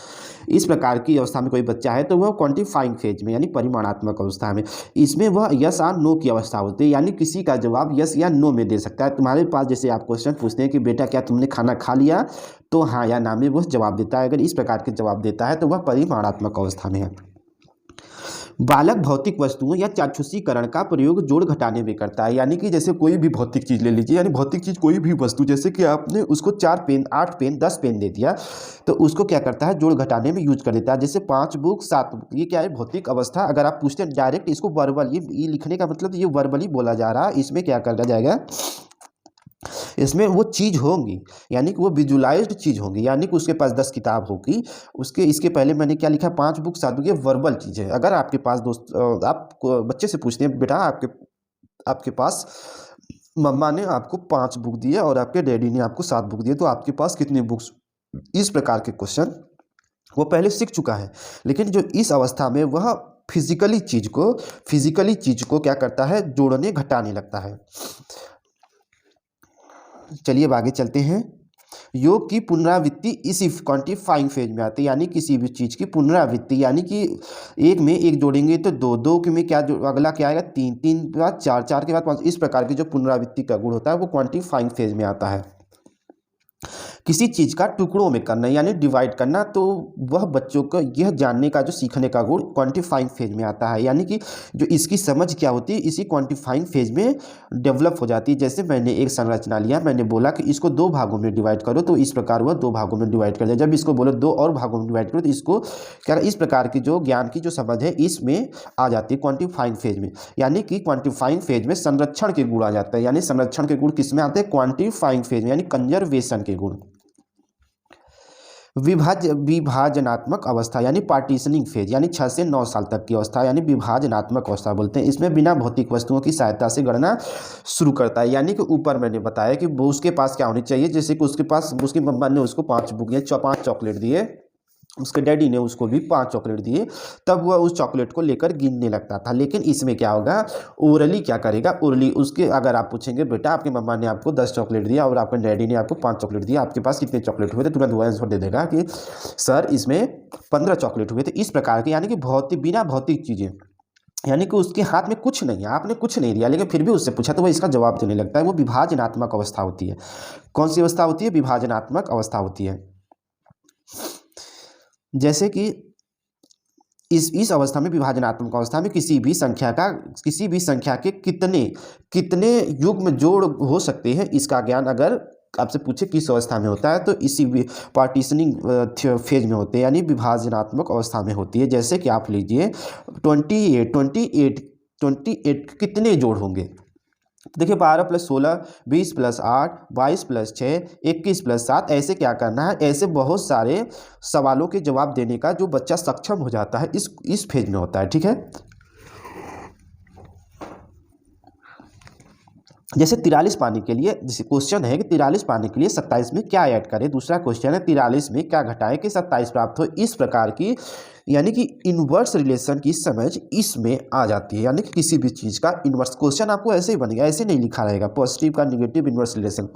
S1: इस प्रकार की अवस्था में कोई बच्चा है तो वह क्वांटिफाइंग फेज में यानी परिमाणात्मक अवस्था में, इसमें वह यस और नो की अवस्था होती है, यानी किसी का जवाब यस या नो में दे सकता है। तुम्हारे पास जैसे आप क्वेश्चन पूछते हैं कि बेटा क्या तुमने खाना खा लिया, तो हाँ या ना में वह जवाब देता है। अगर इस प्रकार के जवाब देता है तो वह परिमाणात्मक अवस्था में है। बालक भौतिक वस्तुओं या चाक्षुषीकरण का प्रयोग जोड़ घटाने में करता है, यानी कि जैसे कोई भी भौतिक चीज़ ले लीजिए, यानी भौतिक चीज़ कोई भी वस्तु, जैसे कि आपने उसको 4 पेन 8 पेन 10 पेन दे दिया, तो उसको क्या करता है जोड़ घटाने में यूज कर देता है। जैसे 5 बुक 7 बुक, ये क्या है भौतिक अवस्था। अगर आप पूछते हैं डायरेक्ट इसको वर्बल, ये लिखने का मतलब ये वर्बली बोला जा रहा है, इसमें क्या करना जाएगा, इसमें वो चीज़ होंगी यानी कि वो विजुलाइज्ड चीज़ होंगी, यानी कि उसके पास 10 किताब होगी, उसके इसके पहले मैंने क्या लिखा 5 बुक 7 बुक, ये वर्बल चीज़ है। अगर आपके पास दोस्त आप बच्चे से पूछते हैं बेटा आपके पास मम्मा ने आपको 5 बुक दिए और आपके डैडी ने आपको 7 बुक दिए, तो आपके पास कितनी बुक्स, इस प्रकार के क्वेश्चन वो पहले सीख चुका है। लेकिन जो इस अवस्था में वह फिजिकली चीज़ को क्या करता है जोड़ने घटाने लगता है। चलिए अब आगे चलते हैं। योग की पुनरावृत्ति इस क्वांटिफाइंग फेज में आती है, यानी किसी भी चीज़ की पुनरावृत्ति, यानी कि एक में एक जोड़ेंगे तो 2 2 के में क्या अगला क्या आएगा 3 3 के बाद 4 4 के बाद 5। इस प्रकार की जो पुनरावृत्ति का गुण होता है वो क्वांटिफाइंग फेज में आता है। किसी चीज़ का टुकड़ों में करना यानी डिवाइड करना, तो वह बच्चों को यह जानने का जो सीखने का गुण क्वांटिफाइंग फेज में आता है, यानी कि जो इसकी समझ क्या होती है इसी क्वांटिफाइंग फेज में डेवलप हो जाती है। जैसे मैंने एक संरचना लिया, मैंने बोला कि इसको 2 भागों में डिवाइड करो, तो इस प्रकार वह 2 भागों में डिवाइड कर दिया। जब इसको बोलो 2 और भागों में डिवाइड करो, तो इसको क्या इस प्रकार की जो ज्ञान की जो समझ है इसमें आ जाती है क्वांटिफाइंग फेज में। यानी कि क्वांटिफाइंग फेज में संरक्षण के गुण आ जाता है, यानी संरक्षण के गुण किस में आते हैं क्वांटिफाइंग फेज में, यानी कंजर्वेशन के गुण। विभाजनात्मक अवस्था यानी पार्टीशनिंग फेज, यानी 6 से 9 साल तक की अवस्था यानी विभाजनात्मक अवस्था बोलते हैं। इसमें बिना भौतिक वस्तुओं की सहायता से गणना शुरू करता है, यानी कि ऊपर मैंने बताया कि वो उसके पास क्या होनी चाहिए, जैसे कि उसके पास उसकी मम्मा ने उसको 5 बुक या 5 चॉकलेट दिए, उसके डैडी ने उसको भी 5 चॉकलेट दिए, तब वह उस चॉकलेट को लेकर गिनने लगता था। लेकिन इसमें क्या होगा ओरली क्या करेगा, ओरली उसके अगर आप पूछेंगे बेटा आपकी मम्मा ने आपको 10 चॉकलेट दिया और आपके डैडी ने आपको 5 चॉकलेट दिया, आपके पास कितने चॉकलेट हुए थे, तुरंत वो आंसर दे देगा कि सर इसमें 15 चॉकलेट हुए थे। इस प्रकार के यानी कि बिना भौतिक चीज़ें, यानी कि उसके हाथ में कुछ नहीं है, आपने कुछ नहीं दिया लेकिन फिर भी उससे पूछा तो वह इसका जवाब देने लगता है, वो विभाजनात्मक अवस्था होती है। कौन सी अवस्था होती है, विभाजनात्मक अवस्था होती है। जैसे कि इस अवस्था में विभाजनात्मक अवस्था में किसी भी संख्या के कितने युग्म जोड़ हो सकते हैं, इसका ज्ञान अगर आपसे पूछे किस अवस्था में होता है तो इसी पार्टीशनिंग फेज में होते हैं, यानी विभाजनात्मक अवस्था में होती है। जैसे कि आप लीजिए 28 कितने जोड़ होंगे, देखिए 12 + 16 20 + 8 22 + 6 21 + 7, ऐसे क्या करना है, ऐसे बहुत सारे सवालों के जवाब देने का जो बच्चा सक्षम हो जाता है इस फेज में होता है। ठीक है, जैसे 43 पाने के लिए, जैसे क्वेश्चन है कि 43 पाने के लिए 27 में क्या ऐड करें, दूसरा क्वेश्चन है 43 में क्या घटाएं कि 27 प्राप्त हो। इस प्रकार की यानी कि इन्वर्स रिलेशन की समझ इसमें आ जाती है, यानी कि किसी भी चीज़ का इन्वर्स क्वेश्चन आपको ऐसे ही बनेगा, ऐसे नहीं लिखा रहेगा पॉजिटिव का निगेटिव इन्वर्स रिलेशन।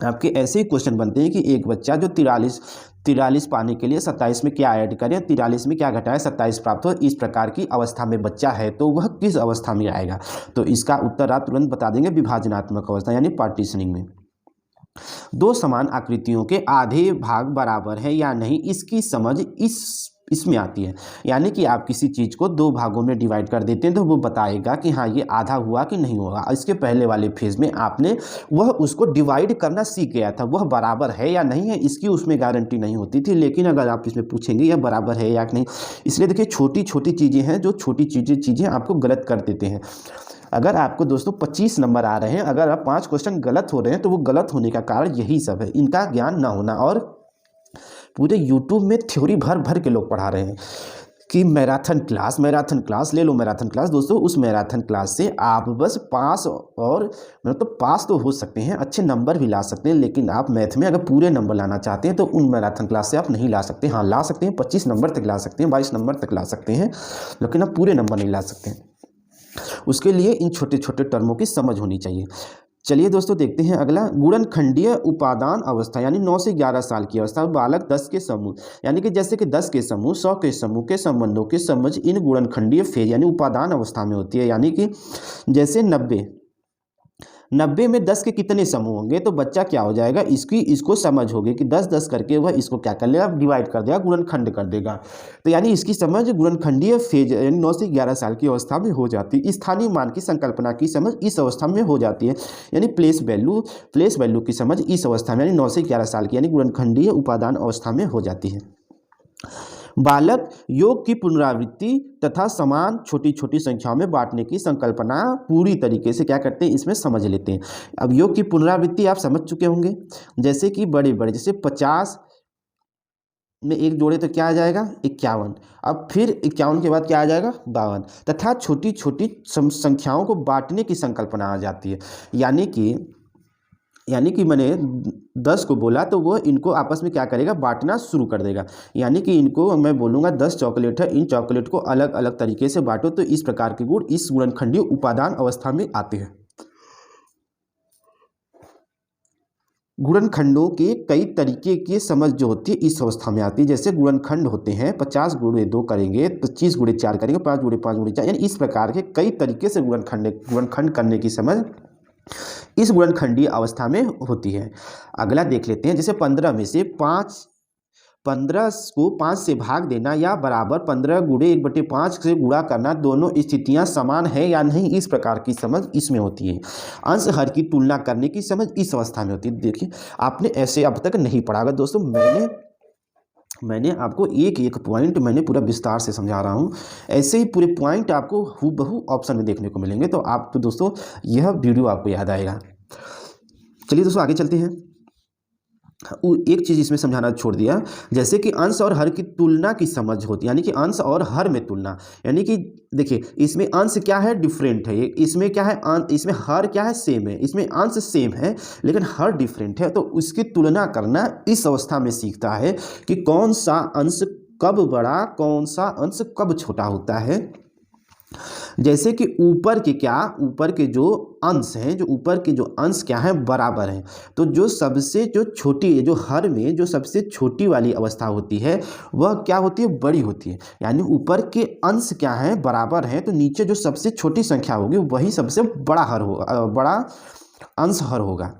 S1: आपके ऐसे ही क्वेश्चन बनते हैं कि एक बच्चा जो 43 पाने के लिए 27 में क्या ऐड करें, 43 में क्या घटाएं 27 प्राप्त हो, इस प्रकार की अवस्था में बच्चा है तो वह किस अवस्था में आएगा। तो इसका उत्तर आप तुरंत बता देंगे, विभाजनात्मक अवस्था यानी पार्टीशनिंग में। दो समान आकृतियों के आधे भाग बराबर है या नहीं, इसकी समझ इसमें आती है। यानी कि आप किसी चीज़ को दो भागों में डिवाइड कर देते हैं तो वो बताएगा कि हाँ ये आधा हुआ कि नहीं हुआ। इसके पहले वाले फेज में आपने वह उसको डिवाइड करना सीख गया था, वह बराबर है या नहीं है इसकी उसमें गारंटी नहीं होती थी। लेकिन अगर आप इसमें पूछेंगे यह बराबर है या नहीं, इसलिए देखिए छोटी छोटी चीज़ें हैं जो छोटी चीज़ें आपको गलत कर देते हैं। अगर आपको दोस्तों 25 नंबर आ रहे हैं, अगर आप 5 क्वेश्चन गलत हो रहे हैं तो वो गलत होने का कारण यही सब है, इनका ज्ञान ना होना। और पूरे यूट्यूब में थ्योरी भर भर के लोग पढ़ा रहे हैं कि मैराथन क्लास ले लो। मैराथन क्लास दोस्तों, उस मैराथन क्लास से आप बस पास और मतलब पास तो हो सकते हैं, अच्छे नंबर भी ला सकते हैं, लेकिन आप मैथ में अगर पूरे नंबर लाना चाहते हैं तो उन मैराथन क्लास से आप नहीं ला सकते। हाँ ला सकते हैं, 25 नंबर तक ला सकते हैं, 22 नंबर तक ला सकते हैं, लेकिन आप पूरे नंबर नहीं ला सकते हैं। उसके लिए इन छोटे छोटे टर्मों की समझ होनी चाहिए। चलिए दोस्तों देखते हैं अगला, गुणनखंडीय उपादान अवस्था यानी 9 से 11 साल की अवस्था। बालक 10 के समूह यानी कि जैसे कि 10 के समूह, 100 के समूह के संबंधों की समझ इन गुणनखंडीय फेज यानी उपादान अवस्था में होती है। यानी कि जैसे 90 में 10 के कितने समूह होंगे, तो बच्चा क्या हो जाएगा, इसको समझ होगी कि 10-10 करके वह इसको क्या कर लेगा, डिवाइड कर देगा, गुणनखंड कर देगा। तो यानी इसकी समझ गुणनखंडीय फेज यानी 9 से 11 साल की अवस्था में हो जाती है। स्थानीय मान की संकल्पना की समझ इस अवस्था में हो जाती है, यानी प्लेस वैल्यू की समझ इस अवस्था में यानी 9 से 11 साल की यानी गुणनखंडीय उपादान अवस्था में हो जाती है। बालक योग की पुनरावृत्ति तथा समान छोटी छोटी संख्याओं में बांटने की संकल्पना पूरी तरीके से क्या करते हैं, इसमें समझ लेते हैं। अब योग की पुनरावृत्ति आप समझ चुके होंगे, जैसे कि बड़े जैसे 50 में एक जोड़े तो क्या आ जाएगा 51, अब फिर 51 के बाद क्या आ जाएगा 52, तथा छोटी छोटी संख्याओं को बांटने की संकल्पना आ जाती है। यानी कि मैंने 10 को बोला तो वो इनको आपस में क्या करेगा, बांटना शुरू कर देगा। यानी कि इनको मैं बोलूँगा 10 चॉकलेट है, इन चॉकलेट को अलग अलग तरीके से बांटो। तो इस प्रकार के गुण इस गुणनखंडीय उपादान अवस्था में आते हैं। गुणनखंडों के कई तरीके की समझ जो होती है इस अवस्था में आती है। जैसे गुणनखंड होते हैं 50 गुणे 2 करेंगे, 25 गुणे 4 करेंगे, 5 गुणे 5 गुणे 4, यानी इस प्रकार के कई तरीके से गुणनखंड करने की समझ इस गुणनखंडीय अवस्था में होती है। अगला देख लेते हैं, जैसे 15 में से 15 को 5 से भाग देना या बराबर 15 गुणे 1/5 से गुणा करना, दोनों स्थितियां समान है या नहीं, इस प्रकार की समझ इसमें होती है। अंश हर की तुलना करने की समझ इस अवस्था में होती है। देखिए आपने ऐसे अब तक नहीं पढ़ा होगा दोस्तों, मैंने आपको एक एक पॉइंट मैंने पूरा विस्तार से समझा रहा हूँ। ऐसे ही पूरे पॉइंट आपको हूबहू ऑप्शन में देखने को मिलेंगे, तो आप तो दोस्तों यह वीडियो आपको याद आएगा। चलिए दोस्तों आगे चलते हैं। एक चीज़ इसमें समझाना छोड़ दिया, जैसे कि अंश और हर की तुलना की समझ होती है। यानी कि अंश और हर में तुलना, यानी कि देखिए इसमें अंश क्या है, डिफरेंट है, इसमें क्या है, इसमें हर क्या है, सेम है। इसमें अंश सेम है लेकिन हर डिफरेंट है, तो उसकी तुलना करना इस अवस्था में सीखता है कि कौन सा अंश कब बड़ा, कौन सा अंश कब छोटा होता है। जैसे कि ऊपर के जो अंश हैं, जो ऊपर के जो अंश क्या है, बराबर हैं, तो जो छोटी, जो हर में जो सबसे छोटी वाली अवस्था होती है वह क्या होती है, बड़ी होती है। यानी ऊपर के अंश क्या है, बराबर हैं, तो नीचे जो सबसे छोटी संख्या होगी वही सबसे बड़ा अंश हर होगा,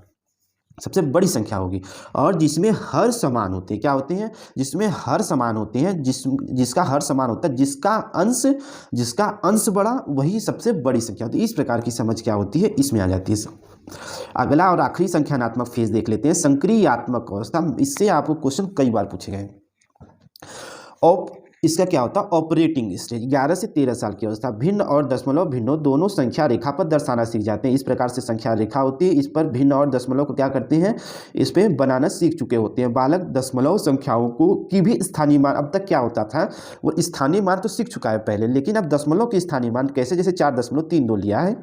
S1: सबसे बड़ी संख्या होगी। और जिसमें हर समान होते हैं, क्या होते हैं, जिसमें हर समान होते हैं, जिसका हर समान होता है, जिसका अंश बड़ा वही सबसे बड़ी संख्या होती है। इस प्रकार की समझ क्या होती है, इसमें आ जाती है। अगला और आखिरी संख्यानात्मक फेज देख लेते हैं, संक्रियात्मक अवस्था। इससे आपको क्वेश्चन कई बार पूछे गए। इसका क्या होता है, ऑपरेटिंग स्टेज। 11 से 13 साल की अवस्था। भिन्न और दशमलव भिन्नों दोनों संख्या रेखा पर दर्शाना सीख जाते हैं। इस प्रकार से संख्या रेखा होती है, इस पर भिन्न और दशमलव को क्या करते हैं, इस पर बनाना सीख चुके होते हैं। बालक दशमलव संख्याओं की भी स्थानीय मान, अब तक क्या होता था, वो स्थानीय मान तो सीख चुका है पहले, लेकिन अब दशमलव की स्थानीय मान कैसे, जैसे 4.32 लिया है,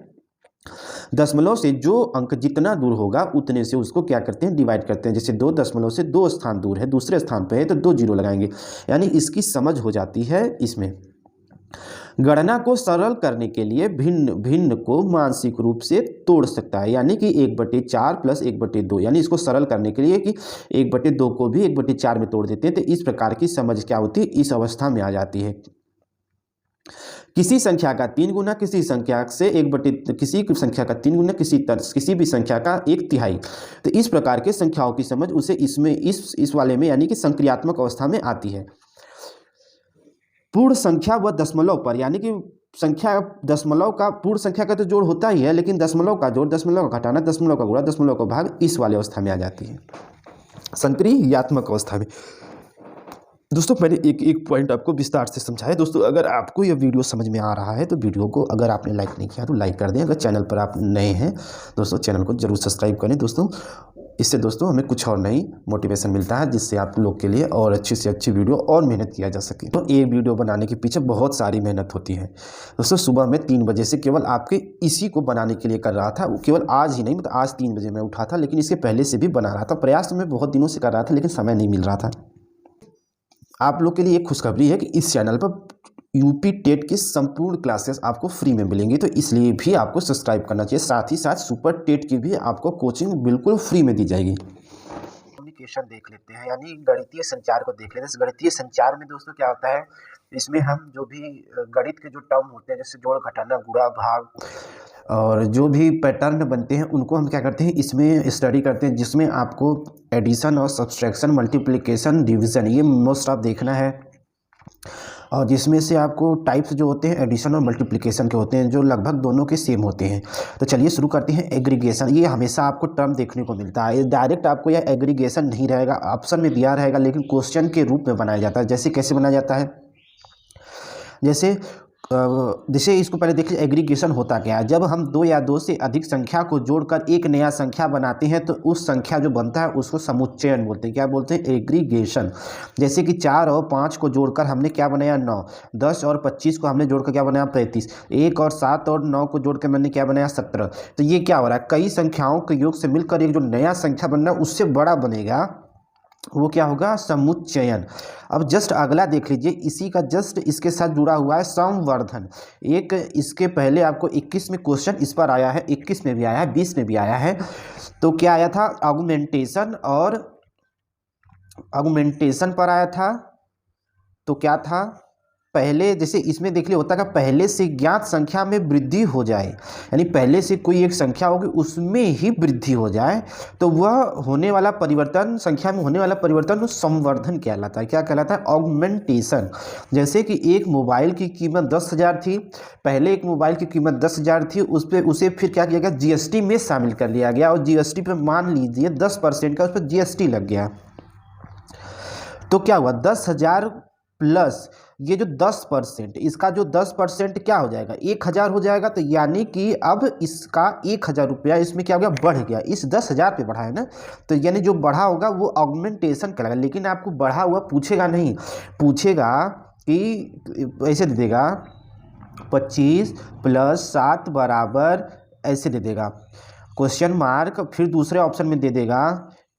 S1: दशमलव से जो अंक जितना दूर होगा उतने से उसको क्या करते हैं, डिवाइड करते हैं। जैसे 2 दशमलव से 2 स्थान दूर है, दूसरे स्थान पे है, तो 2 जीरो लगाएंगे, यानी इसकी समझ हो जाती है इसमें। गणना को सरल करने के लिए भिन्न भिन्न को मानसिक रूप से तोड़ सकता है, यानी कि 1/4 प्लस 1/2, यानी इसको सरल करने के लिए कि 1/2 को भी 1/4 में तोड़ देते हैं। तो इस प्रकार की समझ क्या होती है, इस अवस्था में आ जाती है। किसी संख्या का 3 गुना किसी संख्या से किसी संख्या का 3 गुना किसी भी संख्या का 1/3। तो इस प्रकार के संख्याओं की समझ उसे इसमें इस वाले में यानी कि संक्रियात्मक अवस्था में आती है। पूर्ण संख्या व दशमलव पर, यानी कि संख्या दशमलव का पूर्ण संख्या का तो जोड़ होता ही है, लेकिन दशमलव का जोड़, दशमलव का घटाना, दशमलव का गुणा, दशमलव का भाग, इस वाले अवस्था में आ जाती है, संक्रियात्मक अवस्था में। दोस्तों मैंने एक पॉइंट आपको विस्तार से समझाया। दोस्तों अगर आपको यह वीडियो समझ में आ रहा है तो वीडियो को अगर आपने लाइक नहीं किया तो लाइक कर दें। अगर चैनल पर आप नए हैं दोस्तों चैनल को जरूर सब्सक्राइब करें दोस्तों। इससे दोस्तों हमें कुछ और नई मोटिवेशन मिलता है, जिससे आप लोग के लिए और अच्छी से अच्छी वीडियो और मेहनत किया जा सके। तो एक वीडियो बनाने के पीछे बहुत सारी मेहनत होती है दोस्तों। सुबह में 3 बजे से केवल आपके इसी को बनाने के लिए कर रहा था, केवल आज ही नहीं, मतलब आज 3 बजे मैं उठा था, लेकिन इसके पहले से भी बना रहा था। प्रयास मैं बहुत दिनों से कर रहा था, लेकिन समय नहीं मिल रहा था। आप लोग के लिए एक खुशखबरी है कि इस चैनल पर यूपी टेट की संपूर्ण क्लासेस आपको फ्री में मिलेंगी, तो इसलिए भी आपको सब्सक्राइब करना चाहिए। साथ ही साथ सुपर टेट की भी आपको कोचिंग बिल्कुल फ्री में दी जाएगी। कम्युनिकेशन देख लेते हैं, यानी गणितीय संचार को देख लेते हैं। गणितीय संचार में दोस्तों क्या होता है, इसमें हम जो भी गणित के जो टर्म होते हैं, जैसे जोड़, घटाना, गुणा, भाग और जो भी पैटर्न बनते हैं, उनको हम क्या करते हैं, इसमें स्टडी करते हैं, जिसमें आपको एडिशन और सब्सट्रैक्शन, मल्टीप्लिकेशन, डिवीज़न, ये मोस्ट ऑफ देखना है। और जिसमें से आपको टाइप्स जो होते हैं एडिशन और मल्टीप्लिकेशन के होते हैं, जो लगभग दोनों के सेम होते हैं। तो चलिए शुरू करते हैं। एग्रीगेशन, ये हमेशा आपको टर्म देखने को मिलता है। डायरेक्ट आपको यह एग्रीगेशन नहीं रहेगा, ऑप्शन में दिया रहेगा, लेकिन क्वेश्चन के रूप में बनाया जाता है। जैसे कैसे बनाया जाता है, जैसे इसको पहले देखिए एग्रीगेशन होता क्या है। जब हम 2 या 2 से अधिक संख्या को जोड़कर एक नया संख्या बनाते हैं तो उस संख्या जो बनता है उसको समुच्चयन बोलते हैं। क्या बोलते हैं, एग्रीगेशन। जैसे कि 4 और 5 को जोड़कर हमने क्या बनाया, 9। 10 और 25 को हमने जोड़कर क्या बनाया, 35। 1 और 7 और 9 को जोड़कर मैंने क्या बनाया, 17। तो ये क्या हो रहा है, कई संख्याओं के योग से मिलकर एक जो नया संख्या बनना है उससे बड़ा बनेगा, वो क्या होगा, समुच्चयन। अब जस्ट अगला देख लीजिए, इसी का जस्ट इसके साथ जुड़ा हुआ है संवर्धन। एक इसके पहले आपको 21 में क्वेश्चन इस पर आया है, 21 में भी आया है, 20 में भी आया है। तो क्या आया था, ऑगमेंटेशन और ऑगमेंटेशन पर आया था। तो क्या था, पहले जैसे इसमें देख लिया होता है, पहले से ज्ञात संख्या में वृद्धि हो जाए, यानी पहले से कोई एक संख्या होगी उसमें ही वृद्धि हो जाए, तो वह होने वाला परिवर्तन, संख्या में होने वाला परिवर्तन संवर्धन कहलाता है। क्या कहलाता है, ऑगमेंटेशन। जैसे कि एक मोबाइल की कीमत 10,000 थी, पहले एक मोबाइल की कीमत 10,000 थी, उसे फिर क्या किया गया, जीएसटी में शामिल कर लिया गया, और जीएसटी पे मान लीजिए 10% का उस पर जीएसटी लग गया। तो क्या हुआ, 10,000 प्लस ये जो 10%, इसका जो 10% क्या हो जाएगा, 1,000 हो जाएगा। तो यानी कि अब इसका 1,000 रुपया इसमें क्या हो गया, बढ़ गया, इस 10,000 पे बढ़ा है ना। तो यानी जो बढ़ा होगा वो ऑगमेंटेशन कहलाएगा। लेकिन आपको बढ़ा हुआ पूछेगा नहीं, पूछेगा कि ऐसे दे देगा 25 + 7 बराबर, ऐसे दे देगा क्वेश्चन मार्क, फिर दूसरे ऑप्शन में दे देगा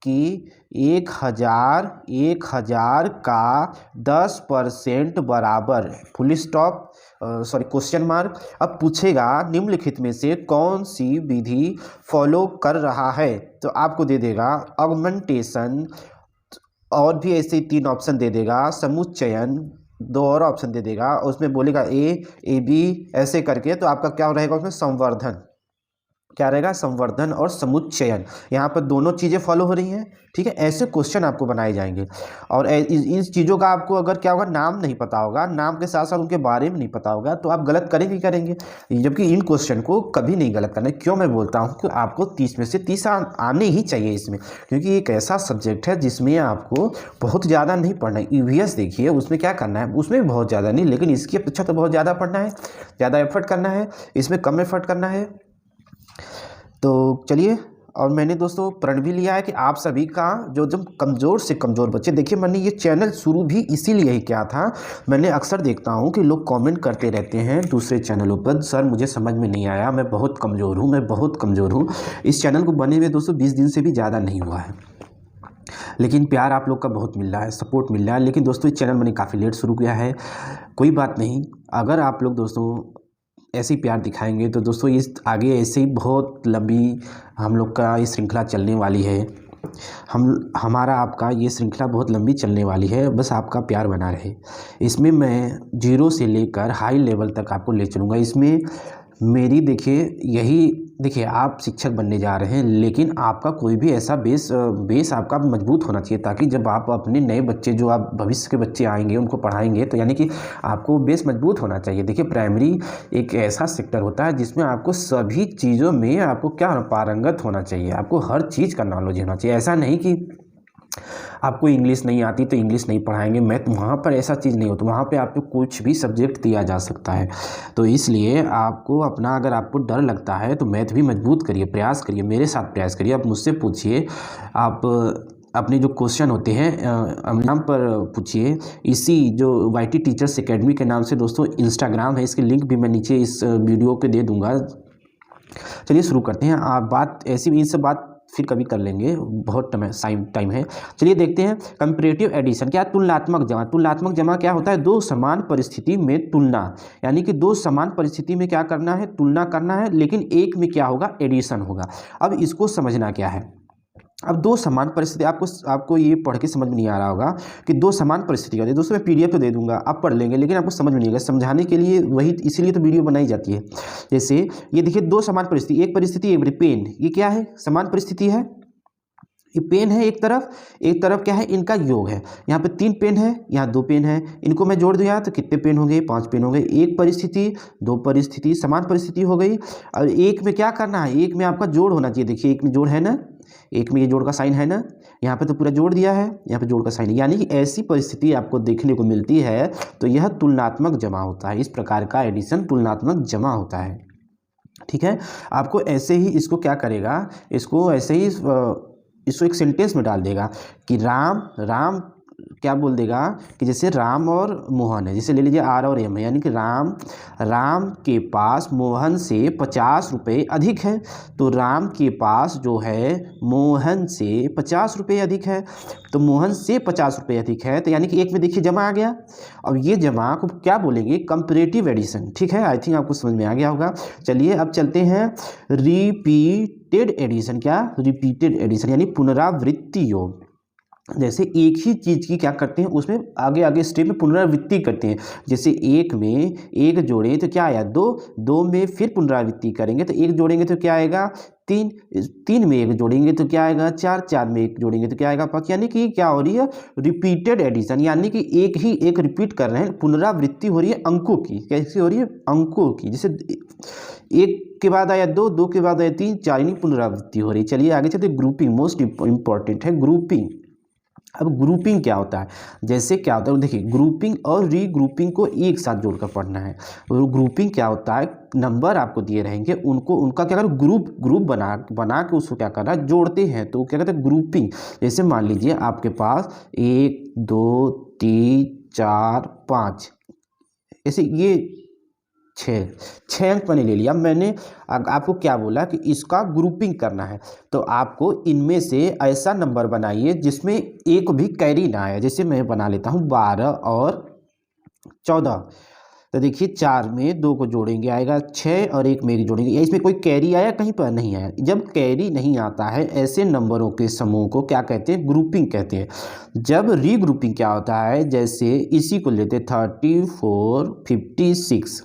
S1: कि 1,000 का 10% बराबर, फुल स्टॉप, क्वेश्चन मार्क। अब पूछेगा निम्नलिखित में से कौन सी विधि फॉलो कर रहा है, तो आपको दे देगा ऑगमेंटेशन, और भी ऐसे 3 ऑप्शन दे देगा, समुच्चयन 2 और ऑप्शन दे देगा, और उसमें बोलेगा ए बी ऐसे करके। तो आपका क्या रहेगा उसमें, संवर्धन। क्या रहेगा, संवर्धन और समुच्चयन। यहाँ पर दोनों चीज़ें फॉलो हो रही हैं, ठीक है। ऐसे क्वेश्चन आपको बनाए जाएंगे। और इन चीज़ों का आपको अगर क्या होगा, नाम नहीं पता होगा, नाम के साथ साथ उनके बारे में नहीं पता होगा, तो आप गलत करेंगे। जबकि इन क्वेश्चन को कभी नहीं गलत करना है। क्यों मैं बोलता हूँ कि आपको 30 में से 30 आने ही चाहिए इसमें, क्योंकि एक ऐसा सब्जेक्ट है जिसमें आपको बहुत ज़्यादा नहीं पढ़ना है। ईवीएस देखिए, उसमें क्या करना है, उसमें भी बहुत ज़्यादा नहीं, लेकिन इसकी अपेक्षा तो बहुत ज़्यादा पढ़ना है, ज़्यादा एफर्ट करना है, इसमें कम एफर्ट करना है। तो चलिए, और मैंने दोस्तों प्रण भी लिया है कि आप सभी का जो कमज़ोर से कमज़ोर बच्चे, देखिए मैंने ये चैनल शुरू भी इसीलिए ही किया था। मैंने अक्सर देखता हूँ कि लोग कमेंट करते रहते हैं दूसरे चैनलों पर, सर मुझे समझ में नहीं आया, मैं बहुत कमज़ोर हूँ, मैं बहुत कमज़ोर हूँ। इस चैनल को बने हुए दोस्तों 20 दिन से भी ज़्यादा नहीं हुआ है, लेकिन प्यार आप लोग का बहुत मिल रहा है, सपोर्ट मिल रहा है। लेकिन दोस्तों इस चैनल मैंने काफ़ी लेट शुरू किया है, कोई बात नहीं, अगर आप लोग दोस्तों ऐसे ही प्यार दिखाएंगे तो दोस्तों इस आगे ऐसे ही बहुत लंबी हम लोग का ये श्रृंखला चलने वाली है। हमारा आपका ये श्रृंखला बहुत लंबी चलने वाली है, बस आपका प्यार बना रहे। इसमें मैं जीरो से लेकर हाई लेवल तक आपको ले चलूँगा। इसमें मेरी देखिए आप शिक्षक बनने जा रहे हैं, लेकिन आपका कोई भी ऐसा बेस आपका मजबूत होना चाहिए, ताकि जब आप अपने नए बच्चे जो आप भविष्य के बच्चे आएंगे उनको पढ़ाएंगे तो यानी कि आपको बेस मजबूत होना चाहिए। देखिए प्राइमरी एक ऐसा सेक्टर होता है जिसमें आपको सभी चीज़ों में आपको क्या पारंगत होना चाहिए, आपको हर चीज़ का नॉलेज होना चाहिए। ऐसा नहीं कि आपको इंग्लिश नहीं आती तो इंग्लिश नहीं पढ़ाएंगे, मैथ, वहाँ पर ऐसा चीज़ नहीं होता। वहाँ पे आपको कुछ भी सब्जेक्ट दिया जा सकता है। तो इसलिए आपको अपना, अगर आपको डर लगता है तो मैथ भी मजबूत करिए, प्रयास करिए, मेरे साथ प्रयास करिए। आप मुझसे पूछिए, आप अपने जो क्वेश्चन होते हैं नाम पर पूछिए। इसी जो YT टीचर्स एकेडमी के नाम से दोस्तों इंस्टाग्राम है, इसकी लिंक भी मैं नीचे इस वीडियो के दे दूँगा। चलिए शुरू करते हैं। आप बात ऐसी इनसे बात फिर कभी कर लेंगे, बहुत टाइम है। चलिए देखते हैं कंपैरेटिव एडिशन क्या, तुलनात्मक जमा। तुलनात्मक जमा क्या होता है? दो समान परिस्थिति में तुलना, यानी कि दो समान परिस्थिति में क्या करना है? तुलना करना है, लेकिन एक में क्या होगा? एडिशन होगा। अब इसको समझना क्या है। अब दो समान परिस्थिति, आपको ये पढ़ के समझ में नहीं आ रहा होगा कि दो समान परिस्थिति होती है। दोस्तों मैं PDF तो दे दूंगा, आप पढ़ लेंगे, लेकिन आपको समझ में नहीं आएगा। समझाने के लिए वही, इसीलिए तो वीडियो बनाई जाती है। जैसे ये देखिए दो समान परिस्थिति, एक परिस्थिति पेन, ये क्या है? समान परिस्थिति है। ये पेन है एक तरफ क्या है? इनका योग है। यहाँ पे 3 पेन है, यहाँ 2 पेन है, इनको मैं जोड़ दिया तो कितने पेन हो गए? 5 पेन हो गए। एक परिस्थिति, दो परिस्थिति, समान परिस्थिति हो गई। और एक में क्या करना है? एक में आपका जोड़ होना चाहिए। देखिए एक में जोड़ है ना, एक में ये जोड़ का साइन है ना, यहाँ पे तो पूरा जोड़ दिया है, यहाँ पे जोड़ का साइन है। यानी कि ऐसी परिस्थिति आपको देखने को मिलती है तो यह तुलनात्मक जमा होता है। इस प्रकार का एडिशन तुलनात्मक जमा होता है। ठीक है, आपको ऐसे ही इसको क्या करेगा, इसको ऐसे ही इसको एक सेंटेंस में डाल देगा कि राम क्या बोल देगा कि जैसे राम और मोहन है, जैसे ले लीजिए R और M है, यानी कि राम के पास मोहन से 50 रुपये अधिक है। तो राम के पास जो है मोहन से 50 रुपये अधिक है, तो मोहन से 50 रुपये अधिक है, तो यानी कि एक में देखिए जमा आ गया। अब ये जमा को क्या बोलेंगे? Comparative addition. ठीक है, आई थिंक आपको समझ में आ गया होगा। चलिए अब चलते हैं रिपीटेड एडिशन। क्या? रिपीटेड एडिशन यानी पुनरावृत्ति योग। जैसे एक ही चीज़ की क्या करते हैं, उसमें आगे आगे स्टेप में पुनरावृत्ति करते हैं। जैसे एक में एक जोड़े तो क्या आया? 2, 2 में फिर पुनरावृत्ति करेंगे तो एक जोड़ेंगे तो क्या आएगा? 3, 3 में एक जोड़ेंगे तो क्या आएगा? 4, 4 में एक जोड़ेंगे तो क्या आएगा? 5। यानी कि क्या हो रही है? रिपीटेड एडिशन, यानी कि एक ही एक रिपीट कर रहे हैं, पुनरावृत्ति हो रही है अंकों की। कैसे हो रही है? अंकों की। जैसे एक के बाद आया 2, 2 के बाद आया 3, 4, यानी पुनरावृत्ति हो रही है। चलिए आगे चलते, ग्रुपिंग मोस्ट इंपॉर्टेंट है, ग्रुपिंग। अब ग्रुपिंग क्या होता है? जैसे क्या होता है देखिए, ग्रुपिंग और रीग्रुपिंग को एक साथ जोड़कर पढ़ना है। तो ग्रुपिंग क्या होता है? नंबर आपको दिए रहेंगे, उनका क्या करो? ग्रुप बना के उसको क्या करना है? जोड़ते हैं, तो क्या कहते हैं? ग्रुपिंग। जैसे मान लीजिए आपके पास 1 2 3 4 5, ऐसे ये 6 अंक मैंने ले लिया। मैंने आपको क्या बोला कि इसका ग्रुपिंग करना है, तो आपको इनमें से ऐसा नंबर बनाइए जिसमें एक भी कैरी ना आए। जैसे मैं बना लेता हूँ 12 और 14। तो देखिए 4 में 2 को जोड़ेंगे आएगा 6, और 1 में 1 जोड़ेंगे, या इसमें कोई कैरी आया? कहीं पर नहीं आया। जब कैरी नहीं आता है, ऐसे नंबरों के समूह को क्या कहते हैं? ग्रुपिंग कहते हैं। जब रीग्रुपिंग क्या होता है? जैसे इसी को लेते 34 56,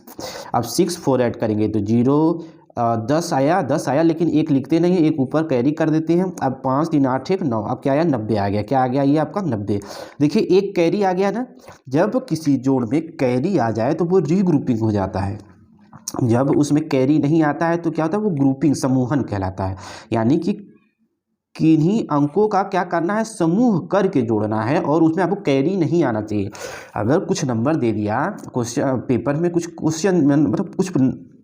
S1: अब 6 4 ऐड करेंगे तो 0, 10 आया, लेकिन एक लिखते नहीं, एक ऊपर कैरी कर देते हैं। अब 5 3 8 1 9, अब क्या आया? 90 आ गया। क्या आ गया? ये आपका 90। देखिए एक कैरी आ गया ना। जब किसी जोड़ में कैरी आ जाए तो वो रीग्रुपिंग हो जाता है। जब उसमें कैरी नहीं आता है तो क्या होता है? वो ग्रुपिंग, समूहन कहलाता है। यानी कि किन्हीं अंकों का क्या करना है? समूह करके जोड़ना है, और उसमें आपको कैरी नहीं आना चाहिए। अगर कुछ नंबर दे दिया क्वेश्चन पेपर में, कुछ क्वेश्चन मतलब कुछ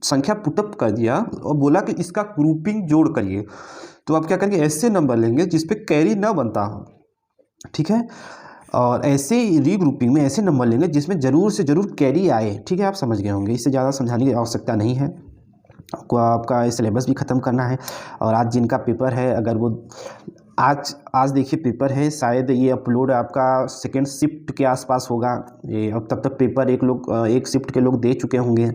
S1: संख्या पुटअप कर दिया और बोला कि इसका ग्रुपिंग जोड़ करिए, तो आप क्या करेंगे? ऐसे नंबर लेंगे जिस पे कैरी ना बनता हो। ठीक है, और ऐसे रीग्रुपिंग में ऐसे नंबर लेंगे जिसमें ज़रूर से ज़रूर कैरी आए। ठीक है, आप समझ गए होंगे, इससे ज़्यादा समझाने की आवश्यकता नहीं है। आपको आपका सिलेबस भी ख़त्म करना है, और आज जिनका पेपर है, अगर वो आज आज देखिए पेपर है, शायद ये अपलोड आपका सेकेंड शिफ्ट के आसपास होगा। ये अब तब तक पेपर एक शिफ्ट के लोग दे चुके होंगे।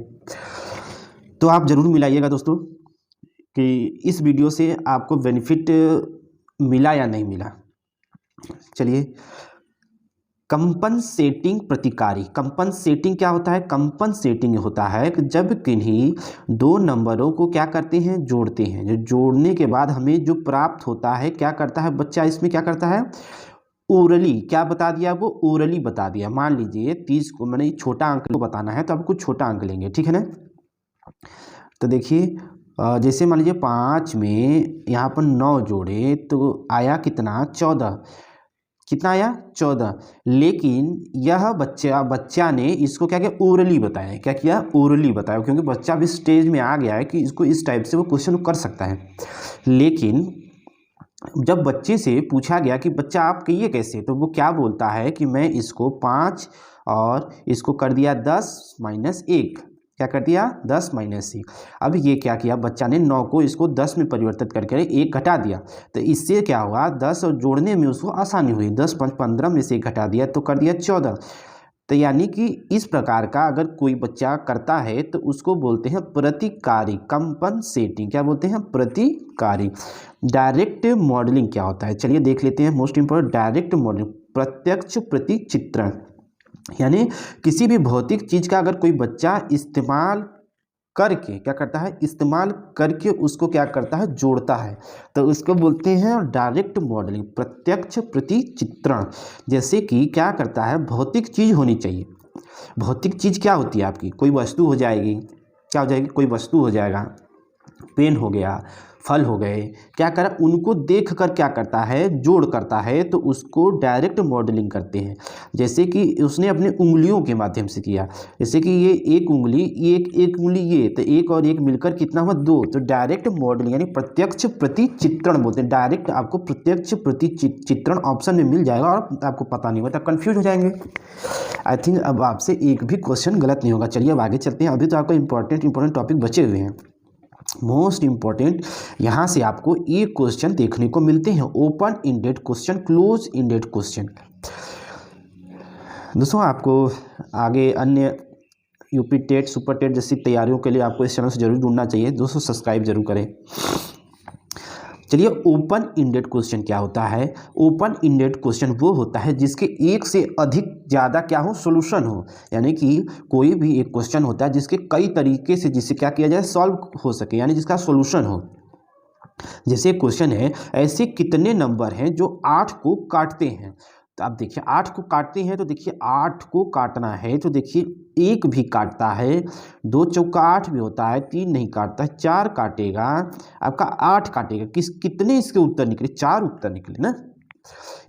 S1: तो आप ज़रूर मिलाइएगा दोस्तों कि इस वीडियो से आपको बेनिफिट मिला या नहीं मिला। चलिए, कंपनसेटिंग प्रतिकारी। कंपनसेटिंग क्या होता है? कंपनसेटिंग होता है कि जब किन्हीं दो नंबरों को क्या करते हैं, जोड़ते हैं। जो जोड़ने के बाद हमें जो प्राप्त होता है, क्या करता है बच्चा इसमें, क्या करता है, ओरली। क्या बता दिया आपको? ओरली बता दिया। मान लीजिए 30 को मैंने छोटा अंक को बताना है तो आपको छोटा अंक लेंगे, ठीक है ना। तो देखिए जैसे मान लीजिए 5 में यहाँ पर 9 जोड़े तो आया कितना, 14। कितना आया, 14। लेकिन यह बच्चा ने इसको क्या किया, ओरली बताया। क्या किया, ओरली बताया, क्योंकि बच्चा भी स्टेज में आ गया है कि इसको इस टाइप से वो क्वेश्चन कर सकता है। लेकिन जब बच्चे से पूछा गया कि बच्चा आप कहिए कैसे, तो वो क्या बोलता है कि मैं इसको 5 और इसको कर दिया 10 माइनस 1। क्या कर दिया, 10 माइनस 1। अब ये क्या किया बच्चा ने, 9 को इसको 10 में परिवर्तित करके 1 घटा दिया। तो इससे क्या हुआ, 10 और जोड़ने में उसको आसानी हुई। 10 5 15 में से 1 घटा दिया तो कर दिया 14। तो यानी कि इस प्रकार का अगर कोई बच्चा करता है तो उसको बोलते हैं प्रतिकारी, कंपनसेटिंग। क्या बोलते हैं, प्रतिकारी। डायरेक्ट मॉडलिंग क्या होता है, चलिए देख लेते हैं। मोस्ट इंपॉर्टेंट, डायरेक्ट मॉडलिंग, प्रत्यक्ष प्रतिचित्रण। यानी किसी भी भौतिक चीज़ का अगर कोई बच्चा इस्तेमाल करके क्या करता है, इस्तेमाल करके उसको क्या करता है, जोड़ता है, तो उसको बोलते हैं डायरेक्ट मॉडलिंग, प्रत्यक्ष प्रतिचित्रण। जैसे कि क्या करता है, भौतिक चीज़ होनी चाहिए। भौतिक चीज़ क्या होती है आपकी, कोई वस्तु हो जाएगी। क्या हो जाएगी, कोई वस्तु हो जाएगा, पेन हो गया, फल हो गए। क्या करा, उनको देख कर क्या करता है, जोड़ करता है, तो उसको डायरेक्ट मॉडलिंग करते हैं। जैसे कि उसने अपने उंगलियों के माध्यम से किया। जैसे कि ये एक उंगली, एक उंगली, ये तो एक और एक मिलकर कितना हुआ, 2। तो डायरेक्ट मॉडलिंग यानी प्रत्यक्ष प्रतिचित्रण बोलते हैं। डायरेक्ट आपको प्रत्यक्ष प्रतिचित्रण ऑप्शन में मिल जाएगा और आपको पता नहीं होता, कन्फ्यूज हो जाएंगे। आई थिंक अब आपसे एक भी क्वेश्चन गलत नहीं होगा। चलिए अब आगे चलते हैं। अभी तो आपको इंपॉर्टेंट टॉपिक बचे हुए हैं। मोस्ट इंपॉर्टेंट, यहाँ से आपको एक क्वेश्चन देखने को मिलते हैं, open ended question, close ended question. दोस्तों आपको आगे अन्य यूपी टेट, सुपर टेट जैसी तैयारियों के लिए आपको इस चैनल से जरूर जुड़ना चाहिए। दोस्तों सब्सक्राइब जरूर करें। चलिए, ओपन इंडेड क्वेश्चन क्या होता है। ओपन इंडेड क्वेश्चन वो होता है जिसके एक से अधिक ज़्यादा क्या हो, सॉल्यूशन हो। यानी कि कोई भी एक क्वेश्चन होता है जिसके कई तरीके से जिससे क्या किया जाए, सॉल्व हो सके, यानी जिसका सॉल्यूशन हो। जैसे क्वेश्चन है, ऐसे कितने नंबर हैं जो 8 को काटते हैं। तो आप देखिए 8 को काटते हैं, तो देखिए 8 को काटना है तो देखिए 1 भी काटता है, 2 चौका 8 भी होता है, 3 नहीं काटता है, 4 काटेगा, आपका 8 काटेगा। कितने इसके उत्तर निकले, 4 उत्तर निकले ना।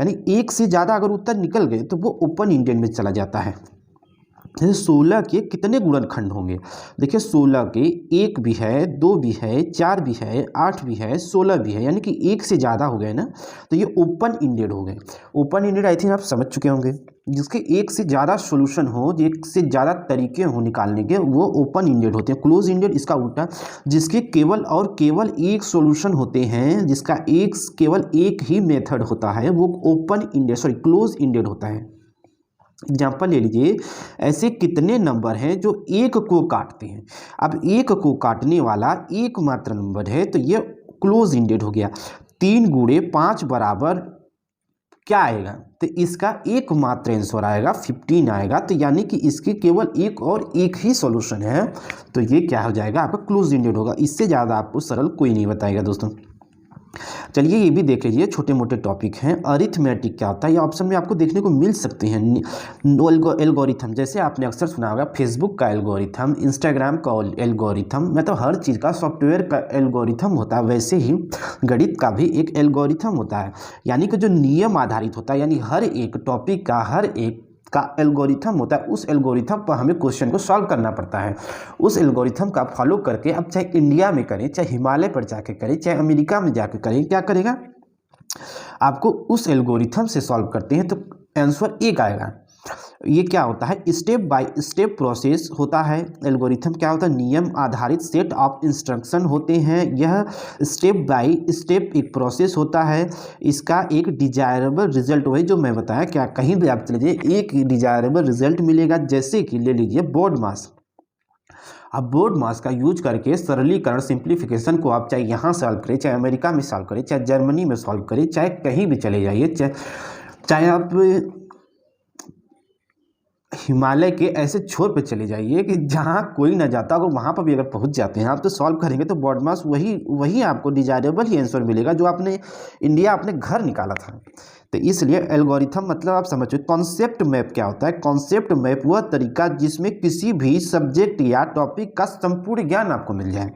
S1: यानी 1 से ज़्यादा अगर उत्तर निकल गए तो वो ओपन इंडेड में चला जाता है। जैसे 16 के कितने गुणनखंड होंगे, देखिए 16 के 1 भी है, 2 भी है, 4 भी है, 8 भी है, 16 भी है, यानी कि 1 से ज़्यादा हो गए ना, तो ये ओपन इंडेड हो गए। ओपन इंडेड आई थिंक आप समझ चुके होंगे, जिसके 1 से ज़्यादा सॉल्यूशन हो, 1 से ज़्यादा तरीके हो निकालने के, वो ओपन इंडेड होते हैं। क्लोज इंडेड इसका उल्टा, जिसके केवल और केवल एक सॉल्यूशन होते हैं, जिसका केवल एक ही मेथड होता है, वो ओपन इंडेड क्लोज इंडेड होता है। एग्जाम्पल ले लीजिए, ऐसे कितने नंबर हैं जो 1 को काटते हैं। अब 1 को काटने वाला एकमात्र नंबर है तो ये क्लोज इंडेड हो गया। 3 गुणे 5 बराबर क्या आएगा, तो इसका एकमात्र आंसर आएगा 15 आएगा। तो यानी कि इसके केवल एक ही सॉल्यूशन है, तो ये क्या हो जाएगा, आपका क्लोज इंडेड होगा। इससे ज़्यादा आपको सरल कोई नहीं बताएगा दोस्तों। चलिए ये भी देख लीजिए, छोटे मोटे टॉपिक हैं। अरिथमेटिक क्या होता है, ये ऑप्शन में आपको देखने को मिल सकते हैं। एल्गोरिथम, जैसे आपने अक्सर सुना होगा, फेसबुक का एल्गोरिथम, इंस्टाग्राम का एल्गोरिथम, मतलब हर चीज़ का सॉफ्टवेयर का एल्गोरिथम होता है, वैसे ही गणित का भी एक एल्गोरिथम होता है। यानी कि जो नियम आधारित होता है, यानी हर एक टॉपिक का हर एक का एल्गोरिथम होता है। उस एल्गोरिथम पर हमें क्वेश्चन को सॉल्व करना पड़ता है। उस एल्गोरिथम का फॉलो करके, अब चाहे इंडिया में करें, चाहे हिमालय पर जाके करें, चाहे अमेरिका में जाके करें, क्या करेगा, आपको उस एल्गोरिथम से सॉल्व करते हैं तो आंसर 1 आएगा। ये क्या होता है, स्टेप बाय स्टेप प्रोसेस होता है। एल्गोरिथम क्या होता है, नियम आधारित सेट ऑफ इंस्ट्रक्शन होते हैं। यह स्टेप बाय स्टेप एक प्रोसेस होता है। इसका एक डिजायरेबल रिजल्ट, वही जो मैं बताया, क्या कहीं भी आप चले जाइए एक डिजायरेबल रिजल्ट मिलेगा। जैसे कि ले लीजिए बोर्ड मास। अब बोर्ड मास का यूज करके सरलीकरण सिंप्लीफिकेशन को आप चाहे यहाँ सॉल्व करें, चाहे अमेरिका में सॉल्व करें, चाहे जर्मनी में सॉल्व करें, चाहे कहीं भी चले जाइए, चाहे आप हिमालय के ऐसे छोर पे चले जाइए कि जहाँ कोई ना जाता, अगर वहाँ पर भी अगर पहुँच जाते हैं आप तो सॉल्व करेंगे तो बोर्ड मास वही आपको डिजायरेबल ही आंसर मिलेगा जो आपने इंडिया अपने घर निकाला था। तो इसलिए एल्गोरिथम मतलब आप समझो। कॉन्सेप्ट मैप क्या होता है, कॉन्सेप्ट मैप वह तरीका जिसमें किसी भी सब्जेक्ट या टॉपिक का संपूर्ण ज्ञान आपको मिल जाए,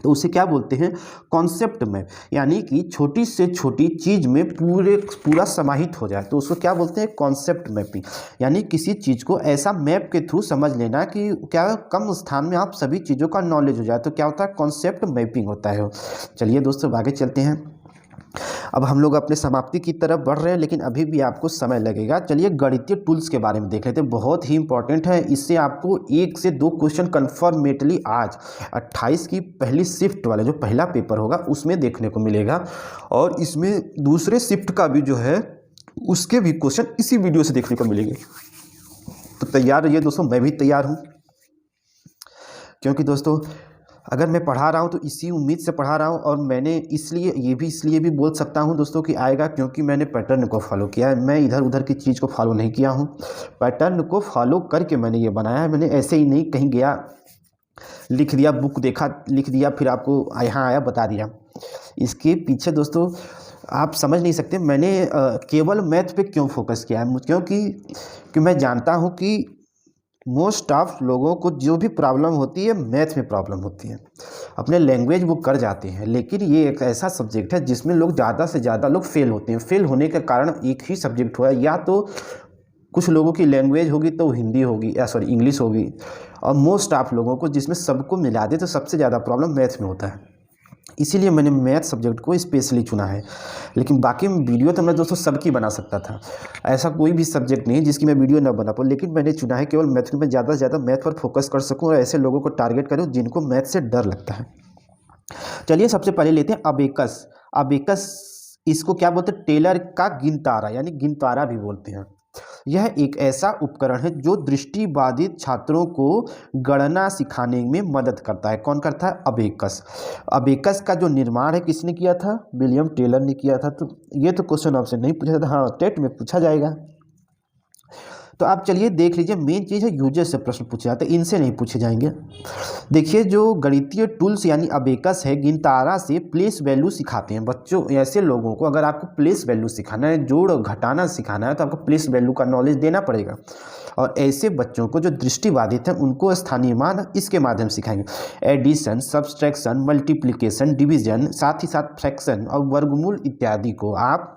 S1: तो उसे क्या बोलते हैं, कॉन्सेप्ट मैप। यानी कि छोटी से छोटी चीज़ में पूरा समाहित हो जाए तो उसको क्या बोलते हैं, कॉन्सेप्ट मैपिंग। यानी किसी चीज़ को ऐसा मैप के थ्रू समझ लेना कि क्या कम स्थान में आप सभी चीज़ों का नॉलेज हो जाए, तो क्या होता है, कॉन्सेप्ट मैपिंग होता है। चलिए दोस्तों आगे चलते हैं। अब हम लोग अपने समाप्ति की तरफ बढ़ रहे हैं, लेकिन अभी भी आपको समय लगेगा। चलिए गणितीय टूल्स के बारे में देख लेते हैं, बहुत ही इंपॉर्टेंट है। इससे आपको 1 से 2 क्वेश्चन कन्फर्मेटली आज 28 की पहली शिफ्ट वाला जो पहला पेपर होगा उसमें देखने को मिलेगा, और इसमें दूसरे शिफ्ट का भी जो है उसके भी क्वेश्चन इसी वीडियो से देखने को मिलेंगे। तो तैयार रहिए दोस्तों, मैं भी तैयार हूँ, क्योंकि दोस्तों अगर मैं पढ़ा रहा हूँ तो इसी उम्मीद से पढ़ा रहा हूँ। और मैंने इसलिए भी बोल सकता हूँ दोस्तों कि आएगा, क्योंकि मैंने पैटर्न को फॉलो किया है। मैं इधर उधर की चीज़ को फॉलो नहीं किया हूँ, पैटर्न को फॉलो करके मैंने ये बनाया है। मैंने ऐसे ही नहीं कहीं गया, लिख दिया, बुक देखा, लिख दिया, फिर आपको यहाँ आया बता दिया। इसके पीछे दोस्तों आप समझ नहीं सकते मैंने केवल मैथ पे क्यों फोकस किया है, क्योंकि मैं जानता हूँ कि मोस्ट ऑफ लोगों को जो भी प्रॉब्लम होती है मैथ में प्रॉब्लम होती है। अपने लैंग्वेज वो कर जाते हैं, लेकिन ये एक ऐसा सब्जेक्ट है जिसमें लोग ज़्यादा से ज़्यादा लोग फेल होते हैं। फेल होने का कारण एक ही सब्जेक्ट हुआ, या तो कुछ लोगों की लैंग्वेज होगी तो हिंदी होगी या इंग्लिश होगी, और मोस्ट ऑफ लोगों को जिसमें सबको मिला दे तो सबसे ज़्यादा प्रॉब्लम मैथ में होता है। इसीलिए मैंने मैथ सब्जेक्ट को स्पेशली चुना है। लेकिन बाकी वीडियो तो मैं दोस्तों सबकी बना सकता था, ऐसा कोई भी सब्जेक्ट नहीं है जिसकी मैं वीडियो ना बना पाऊँ, लेकिन मैंने चुना है केवल मैथ में ज़्यादा से ज़्यादा मैथ पर फोकस कर सकूँ और ऐसे लोगों को टारगेट करूँ जिनको मैथ से डर लगता है। चलिए सबसे पहले लेते हैं अबेकस। अबेकस इसको क्या बोलते हैं, टेलर का गिनतारा, यानी गिनतारा भी बोलते हैं। यह एक ऐसा उपकरण है जो दृष्टिबाधित छात्रों को गणना सिखाने में मदद करता है। कौन करता है, अबेकस। अबेकस का जो निर्माण है किसने किया था, विलियम टेलर ने किया था। तो ये तो क्वेश्चन आपसे नहीं पूछा था, हाँ टेट में पूछा जाएगा। तो आप चलिए देख लीजिए, मेन चीज़ है यूजर से प्रश्न पूछे जाते हैं, इनसे नहीं पूछे जाएंगे। देखिए जो गणितीय टूल्स यानी अबेकस है, गिनतारा से प्लेस वैल्यू सिखाते हैं बच्चों। ऐसे लोगों को अगर आपको प्लेस वैल्यू सिखाना है, जोड़ घटाना सिखाना है, तो आपको प्लेस वैल्यू का नॉलेज देना पड़ेगा। और ऐसे बच्चों को जो दृष्टिबाधित हैं उनको स्थानीय मान इसके माध्यम सिखाएंगे। एडिशन, सब्सट्रैक्शन, मल्टीप्लिकेशन, डिवीजन, साथ ही साथ फ्रैक्शन और वर्गमूल इत्यादि को आप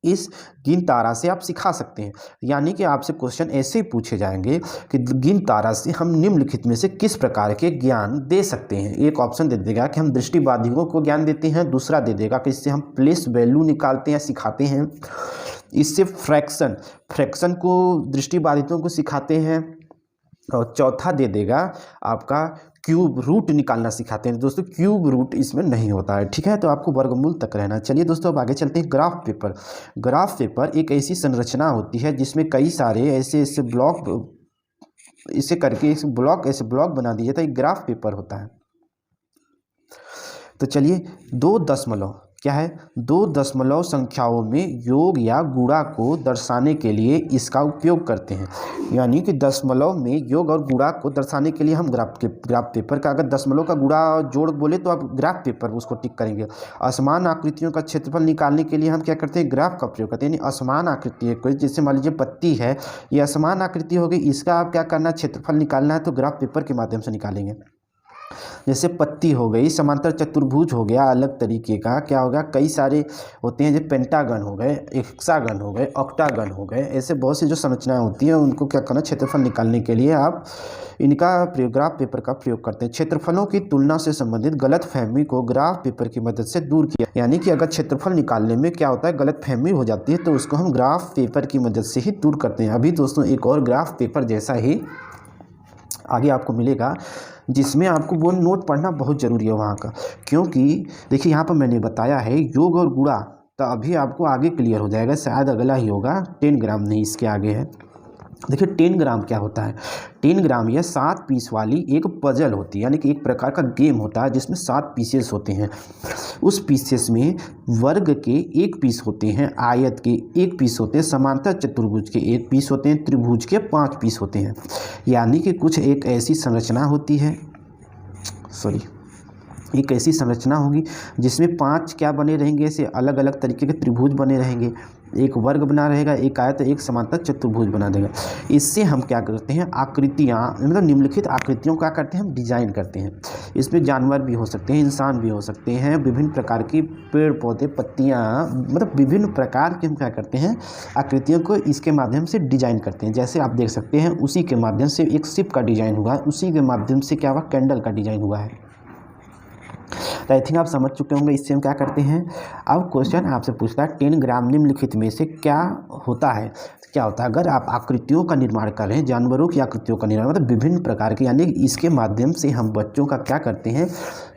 S1: इस गिनतारा से आप सिखा सकते हैं। यानी कि आपसे क्वेश्चन ऐसे ही पूछे जाएंगे कि गिनतारा से हम निम्नलिखित में से किस प्रकार के ज्ञान दे सकते हैं। एक ऑप्शन दे देगा कि हम दृष्टिबाधितों को ज्ञान देते हैं, दूसरा दे देगा कि इससे हम प्लेस वैल्यू निकालते हैं, सिखाते हैं। इससे फ्रैक्शन को दृष्टिबाधितों को सिखाते हैं, और चौथा दे देगा आपका क्यूब रूट निकालना सिखाते हैं। दोस्तों क्यूब रूट इसमें नहीं होता है, ठीक है, तो आपको वर्गमूल तक रहना। चलिए दोस्तों अब आगे चलते हैं। Graph paper. ग्राफ पेपर एक ऐसी संरचना होती है जिसमें कई सारे ऐसे ब्लॉक, इसे करके ऐसे ब्लॉक बना दिए जाता है, ग्राफ पेपर होता है। तो चलिए 2 दशमलव क्या है, 2 दशमलव संख्याओं में योग या गुणा को दर्शाने के लिए इसका उपयोग करते हैं। यानी कि दशमलव में योग और गुणा को दर्शाने के लिए हम ग्राफ पेपर का, अगर दशमलव का गुणा जोड़ बोले तो आप ग्राफ पेपर उसको टिक करेंगे। असमान आकृतियों का क्षेत्रफल निकालने के लिए हम क्या करते हैं, ग्राफ का प्रयोग करते हैं। यानी असमान आकृति है, जैसे मान लीजिए पत्ती है, ये असमान आकृति हो गई, इसका आप क्या करना है, क्षेत्रफल निकालना है, तो ग्राफ पेपर के माध्यम से निकालेंगे। जैसे पत्ती हो गई, समांतर चतुर्भुज हो गया अलग तरीके का, क्या होगा, कई सारे होते हैं, जो पेंटागन हो गए, हेक्सागन हो गए, ऑक्टागन हो गए, ऐसे बहुत सी जो संरचनाएं होती हैं उनको क्या करना, क्षेत्रफल निकालने के लिए आप इनका प्रयोग ग्राफ पेपर का प्रयोग करते हैं। क्षेत्रफलों की तुलना से संबंधित गलतफहमी को ग्राफ पेपर की मदद से दूर किया, यानी कि अगर क्षेत्रफल निकालने में क्या होता है, गलतफहमी हो जाती है तो उसको हम ग्राफ पेपर की मदद से ही दूर करते हैं। अभी दोस्तों एक और ग्राफ पेपर जैसा ही आगे आपको मिलेगा, जिसमें आपको वो नोट पढ़ना बहुत ज़रूरी है वहाँ का, क्योंकि देखिए यहाँ पर मैंने बताया है योग और गुणा, तो अभी आपको आगे क्लियर हो जाएगा, शायद अगला ही होगा, 10 ग्राम नहीं इसके आगे है। देखिए 10 ग्राम क्या होता है, 10 ग्राम यह 7 पीस वाली एक पजल होती है, यानी कि एक प्रकार का गेम होता है जिसमें 7 पीसेस होते हैं। उस पीसेस में वर्ग के 1 पीस होते हैं, आयत के 1 पीस होते हैं, समांतर चतुर्भुज के 1 पीस होते हैं, त्रिभुज के 5 पीस होते हैं। यानी कि कुछ एक ऐसी संरचना होती है, एक ऐसी संरचना होगी जिसमें 5 क्या बने रहेंगे, ऐसे अलग अलग तरीके के त्रिभुज बने रहेंगे, एक वर्ग बना रहेगा, एक आयत, एक समांतर चतुर्भुज बना देगा। इससे हम क्या करते हैं, आकृतियाँ, मतलब निम्नलिखित आकृतियों का करते हैं हम डिजाइन करते हैं। इसमें जानवर भी हो सकते हैं, इंसान भी हो सकते हैं, विभिन्न प्रकार की पेड़ पौधे, पत्तियाँ, मतलब विभिन्न प्रकार के हम क्या करते हैं, आकृतियों को इसके माध्यम से डिजाइन करते हैं। जैसे आप देख सकते हैं उसी के माध्यम से एक शिप का डिजाइन हुआ है, उसी के माध्यम से क्या हुआ, कैंडल का डिजाइन हुआ है। तो आई थिंक आप समझ चुके होंगे इससे हम क्या करते हैं। अब क्वेश्चन आपसे पूछता है 10 ग्राम निम्नलिखित में से क्या होता है, क्या होता है, अगर आप आकृतियों का निर्माण कर रहे हैं, जानवरों की आकृतियों का निर्माण, मतलब विभिन्न प्रकार के, यानी इसके माध्यम से हम बच्चों का क्या करते हैं,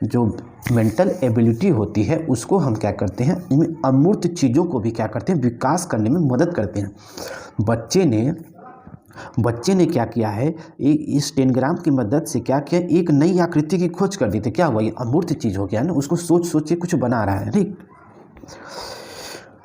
S1: जो मेंटल एबिलिटी होती है उसको हम क्या करते हैं, इनमें अमूर्त चीज़ों को भी क्या करते हैं, विकास करने में मदद करते हैं। बच्चे ने क्या किया है, इस 10 ग्राम की मदद से क्या किया, एक नई आकृति की खोज कर दी थी। क्या हुआ, ये अमूर्त चीज़ हो गया ना, उसको सोच के कुछ बना रहा है, ठीक।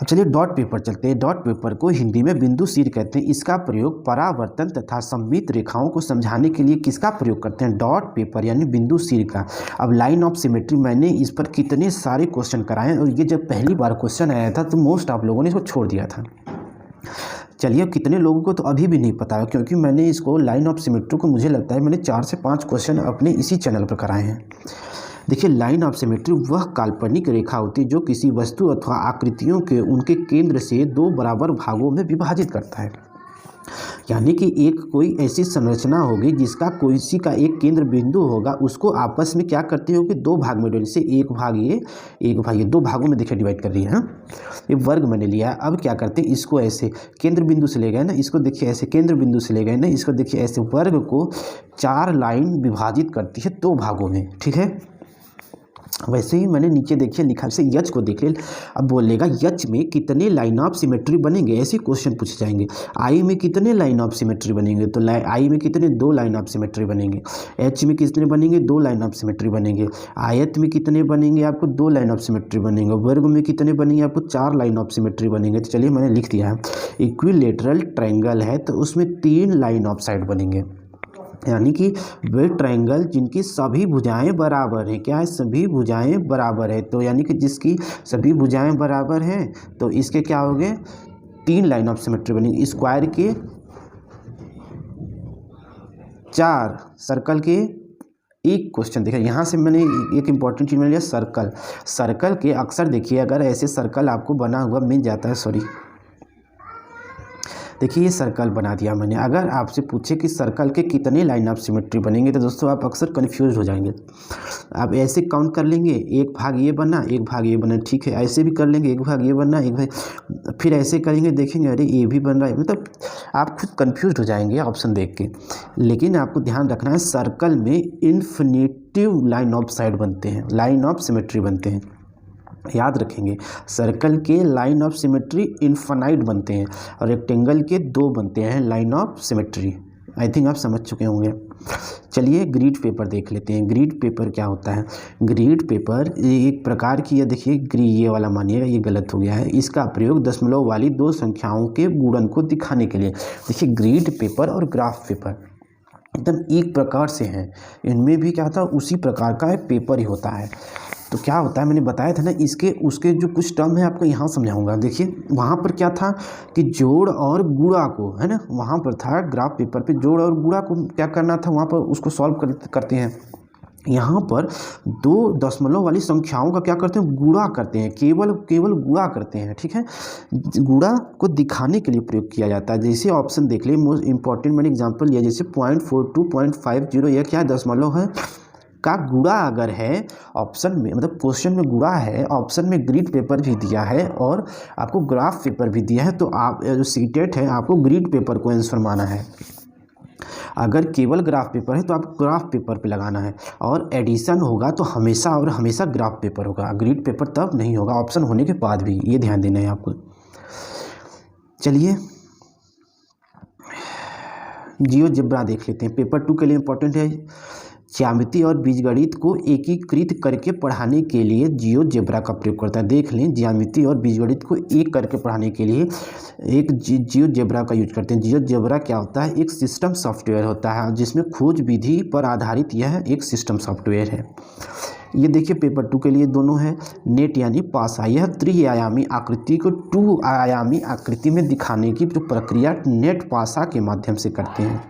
S1: अब चलिए डॉट पेपर चलते हैं। डॉट पेपर को हिंदी में बिंदु सिर कहते हैं। इसका प्रयोग परावर्तन तथा सममित रेखाओं को समझाने के लिए किसका प्रयोग करते हैं, डॉट पेपर यानी बिंदु सिर का। अब लाइन ऑफ सिमेट्री, मैंने इस पर कितने सारे क्वेश्चन कराए, और ये जब पहली बार क्वेश्चन आया था तो मोस्ट आप लोगों ने इसको छोड़ दिया था। चलिए अब कितने लोगों को तो अभी भी नहीं पता है, क्योंकि मैंने इसको लाइन ऑफ सिमेट्री को मुझे लगता है मैंने 4 से 5 क्वेश्चन अपने इसी चैनल पर कराए हैं। देखिए लाइन ऑफ सिमेट्री वह काल्पनिक रेखा होती है जो किसी वस्तु अथवा आकृतियों के उनके केंद्र से 2 बराबर भागों में विभाजित करता है। यानी कि एक कोई ऐसी संरचना होगी जिसका किसी का एक केंद्र बिंदु होगा, उसको आपस में क्या करती होगी, 2 भाग में, जैसे एक भाग ये 2 भागों में देखिए डिवाइड कर रही है। ये वर्ग मैंने लिया है। अब क्या करते हैं, इसको ऐसे केंद्र बिंदु से ले गए ना, इसको देखिए ऐसे केंद्र बिंदु से ले गए ना, इसको देखिए ऐसे, वर्ग को 4 लाइन विभाजित करती है 2 भागों में, ठीक है। वैसे ही मैंने नीचे देखिए लिखा से यच को देख ले। अब बोलेगा यच में कितने लाइन ऑफ सिमेट्री बनेंगे, ऐसे क्वेश्चन पूछे जाएंगे। आई में कितने लाइन ऑफ सिमेट्री बनेंगे, तो आई में कितने 2 लाइन ऑफ सिमेट्री बनेंगे। एच में कितने बनेंगे, 2 लाइन ऑफ सिमेट्री बनेंगे। आयत में कितने बनेंगे, आपको 2 लाइन ऑफ सिमेट्री बनेंगे। वर्ग में कितने बनेंगे, आपको 4 लाइन ऑफ सिमेट्री बनेंगे। तो चलिए मैंने लिख दिया है। इक्विलेटरल ट्रायंगल है तो उसमें 3 लाइन ऑफ साइड बनेंगे, यानी कि वे ट्रायंगल जिनकी सभी भुजाएं बराबर हैं। क्या है, सभी भुजाएं बराबर है, तो यानी कि जिसकी सभी भुजाएं बराबर हैं तो इसके क्या हो गए, 3 लाइन ऑफ सिमेट्री बनेंगे। स्क्वायर के 4, सर्कल के 1 क्वेश्चन देखिए यहाँ से मैंने एक इंपॉर्टेंट चीज़ मैंने लिया, सर्कल के अक्सर देखिए अगर ऐसे सर्कल आपको बना हुआ मिल जाता है, देखिए ये सर्कल बना दिया मैंने। अगर आपसे पूछे कि सर्कल के कितने लाइन ऑफ सिमेट्री बनेंगे तो दोस्तों आप अक्सर कंफ्यूज हो जाएंगे। आप ऐसे काउंट कर लेंगे, 1 भाग ये बना, 1 भाग ये बना, ठीक है। ऐसे भी कर लेंगे, 1 भाग ये बना, 1 भाग, फिर ऐसे करेंगे, देखेंगे अरे ये भी बन रहा है, मतलब आप खुद कंफ्यूज हो जाएंगे ऑप्शन देख के। लेकिन आपको ध्यान रखना है सर्कल में इन्फिनिटिव लाइन ऑफ साइड बनते हैं, लाइन ऑफ सिमेट्री बनते हैं, याद रखेंगे। सर्कल के लाइन ऑफ सिमेट्री इनफाइनाइट बनते हैं और रेक्टेंगल के 2 बनते हैं line of symmetry. I think आप समझ चुके होंगे। चलिए ग्रिड पेपर देख लेते हैं। ग्रिड पेपर क्या होता है, ग्रिड पेपर एक प्रकार की, ये देखिए ये वाला मानिएगा ये गलत हो गया है। इसका प्रयोग दशमलव वाली 2 संख्याओं के गुणन को दिखाने के लिए। देखिए ग्रिड पेपर और ग्राफ पेपर एकदम एक प्रकार से हैं, इनमें भी क्या होता है उसी प्रकार का पेपर ही होता है। तो क्या होता है मैंने बताया था ना, इसके उसके जो कुछ टर्म है आपको यहाँ समझाऊंगा। देखिए वहाँ पर क्या था कि जोड़ और गुणा को, है ना, वहाँ पर था ग्राफ पेपर पे जोड़ और गुणा को क्या करना था, वहाँ पर उसको सॉल्व करते हैं। यहाँ पर दो दशमलव वाली संख्याओं का क्या करते हैं, गुणा करते हैं, केवल गुणा करते हैं। ठीक है, गुणा को दिखाने के लिए प्रयोग किया जाता है। जैसे ऑप्शन देख लिए, मोस्ट इंपॉर्टेंट मैंने एग्जांपल लिया, जैसे 0.42 0.50, यह क्या है, दशमलव है का गुणा अगर है ऑप्शन में, मतलब क्वेश्चन में गुणा है, ऑप्शन में ग्रीड पेपर भी दिया है और आपको ग्राफ पेपर भी दिया है, तो आप जो सीटेट है आपको ग्रीड पेपर को आंसर माना है। अगर केवल ग्राफ पेपर है तो आप ग्राफ पेपर पे लगाना है, और एडिशन होगा तो हमेशा और हमेशा ग्राफ पेपर होगा, ग्रीड पेपर तब नहीं होगा ऑप्शन होने के बाद भी, ये ध्यान देना है आपको। चलिए जियोजेब्रा देख लेते हैं, पेपर 2 के लिए इंपॉर्टेंट है। ज्यामिति और बीजगणित को एकीकृत करके पढ़ाने के लिए जियोजेब्रा का प्रयोग करता है। देख लें, ज्यामिति और बीजगणित को एक करके पढ़ाने के लिए एक जियोजेब्रा का यूज करते हैं। जियोजेब्रा क्या होता है, एक सिस्टम सॉफ्टवेयर होता है जिसमें खोज विधि पर आधारित यह एक सिस्टम सॉफ्टवेयर है। ये देखिए पेपर 2 के लिए दोनों है। नेट यानी पासा, यह त्रिआयामी आकृति को 2 आयामी आकृति में दिखाने की जो प्रक्रिया नेट पासा के माध्यम से करते हैं,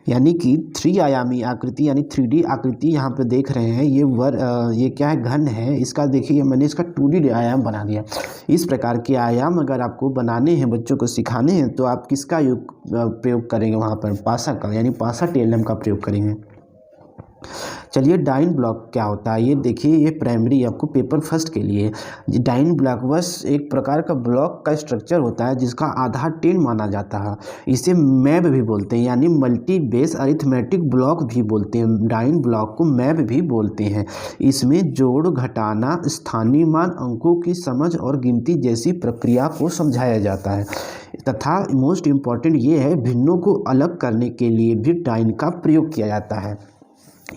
S1: यानी कि 3 आयामी आकृति यानी 3D आकृति यहाँ पे देख रहे हैं। ये क्या है, घन है। इसका देखिए मैंने इसका 2D आयाम बना दिया। इस प्रकार के आयाम अगर आपको बनाने हैं, बच्चों को सिखाने हैं, तो आप किसका प्रयोग करेंगे वहाँ पर, पासा का, यानी पासा टेलम का प्रयोग करेंगे। चलिए डाइन ब्लॉक क्या होता है, ये देखिए, ये प्राइमरी आपको पेपर फर्स्ट के लिए। डाइन ब्लॉक बस एक प्रकार का ब्लॉक का स्ट्रक्चर होता है जिसका आधार 10 माना जाता है। इसे मैब भी बोलते हैं, यानी मल्टी बेस अरिथमेटिक ब्लॉक भी बोलते हैं। डाइन ब्लॉक को मैब भी बोलते हैं। इसमें जोड़, घटाना, स्थानीय मान, अंकों की समझ और गिनती जैसी प्रक्रिया को समझाया जाता है, तथा मोस्ट इम्पॉर्टेंट ये है, भिन्नों को अलग करने के लिए भी डाइन का प्रयोग किया जाता है।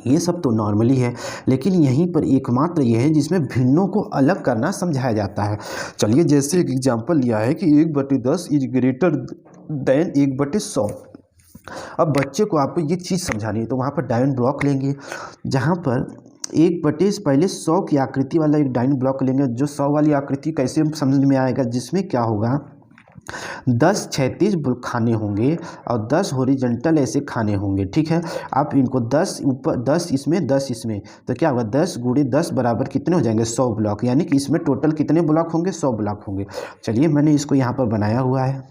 S1: ये सब तो नॉर्मली है, लेकिन यहीं पर एकमात्र ये है जिसमें भिन्नों को अलग करना समझाया जाता है। चलिए जैसे एक एग्जांपल लिया है कि 1/10 इज ग्रेटर देन 1/100। अब बच्चे को आपको ये चीज़ समझानी है, तो वहाँ पर डाइन ब्लॉक लेंगे, जहाँ पर 1/, पहले 100 की आकृति वाला एक डाइन ब्लॉक लेंगे। जो 100 वाली आकृति कैसे समझ में आएगा, जिसमें क्या होगा, 10 क्षैतिज खाने होंगे और 10 हॉरिजॉन्टल ऐसे खाने होंगे। ठीक है, आप इनको 10 ऊपर, 10 इसमें, 10 इसमें, तो क्या होगा, 10 × 10 बराबर कितने हो जाएंगे, 100 ब्लॉक, यानी कि इसमें टोटल कितने ब्लॉक होंगे, 100 ब्लॉक होंगे। चलिए मैंने इसको यहाँ पर बनाया हुआ है।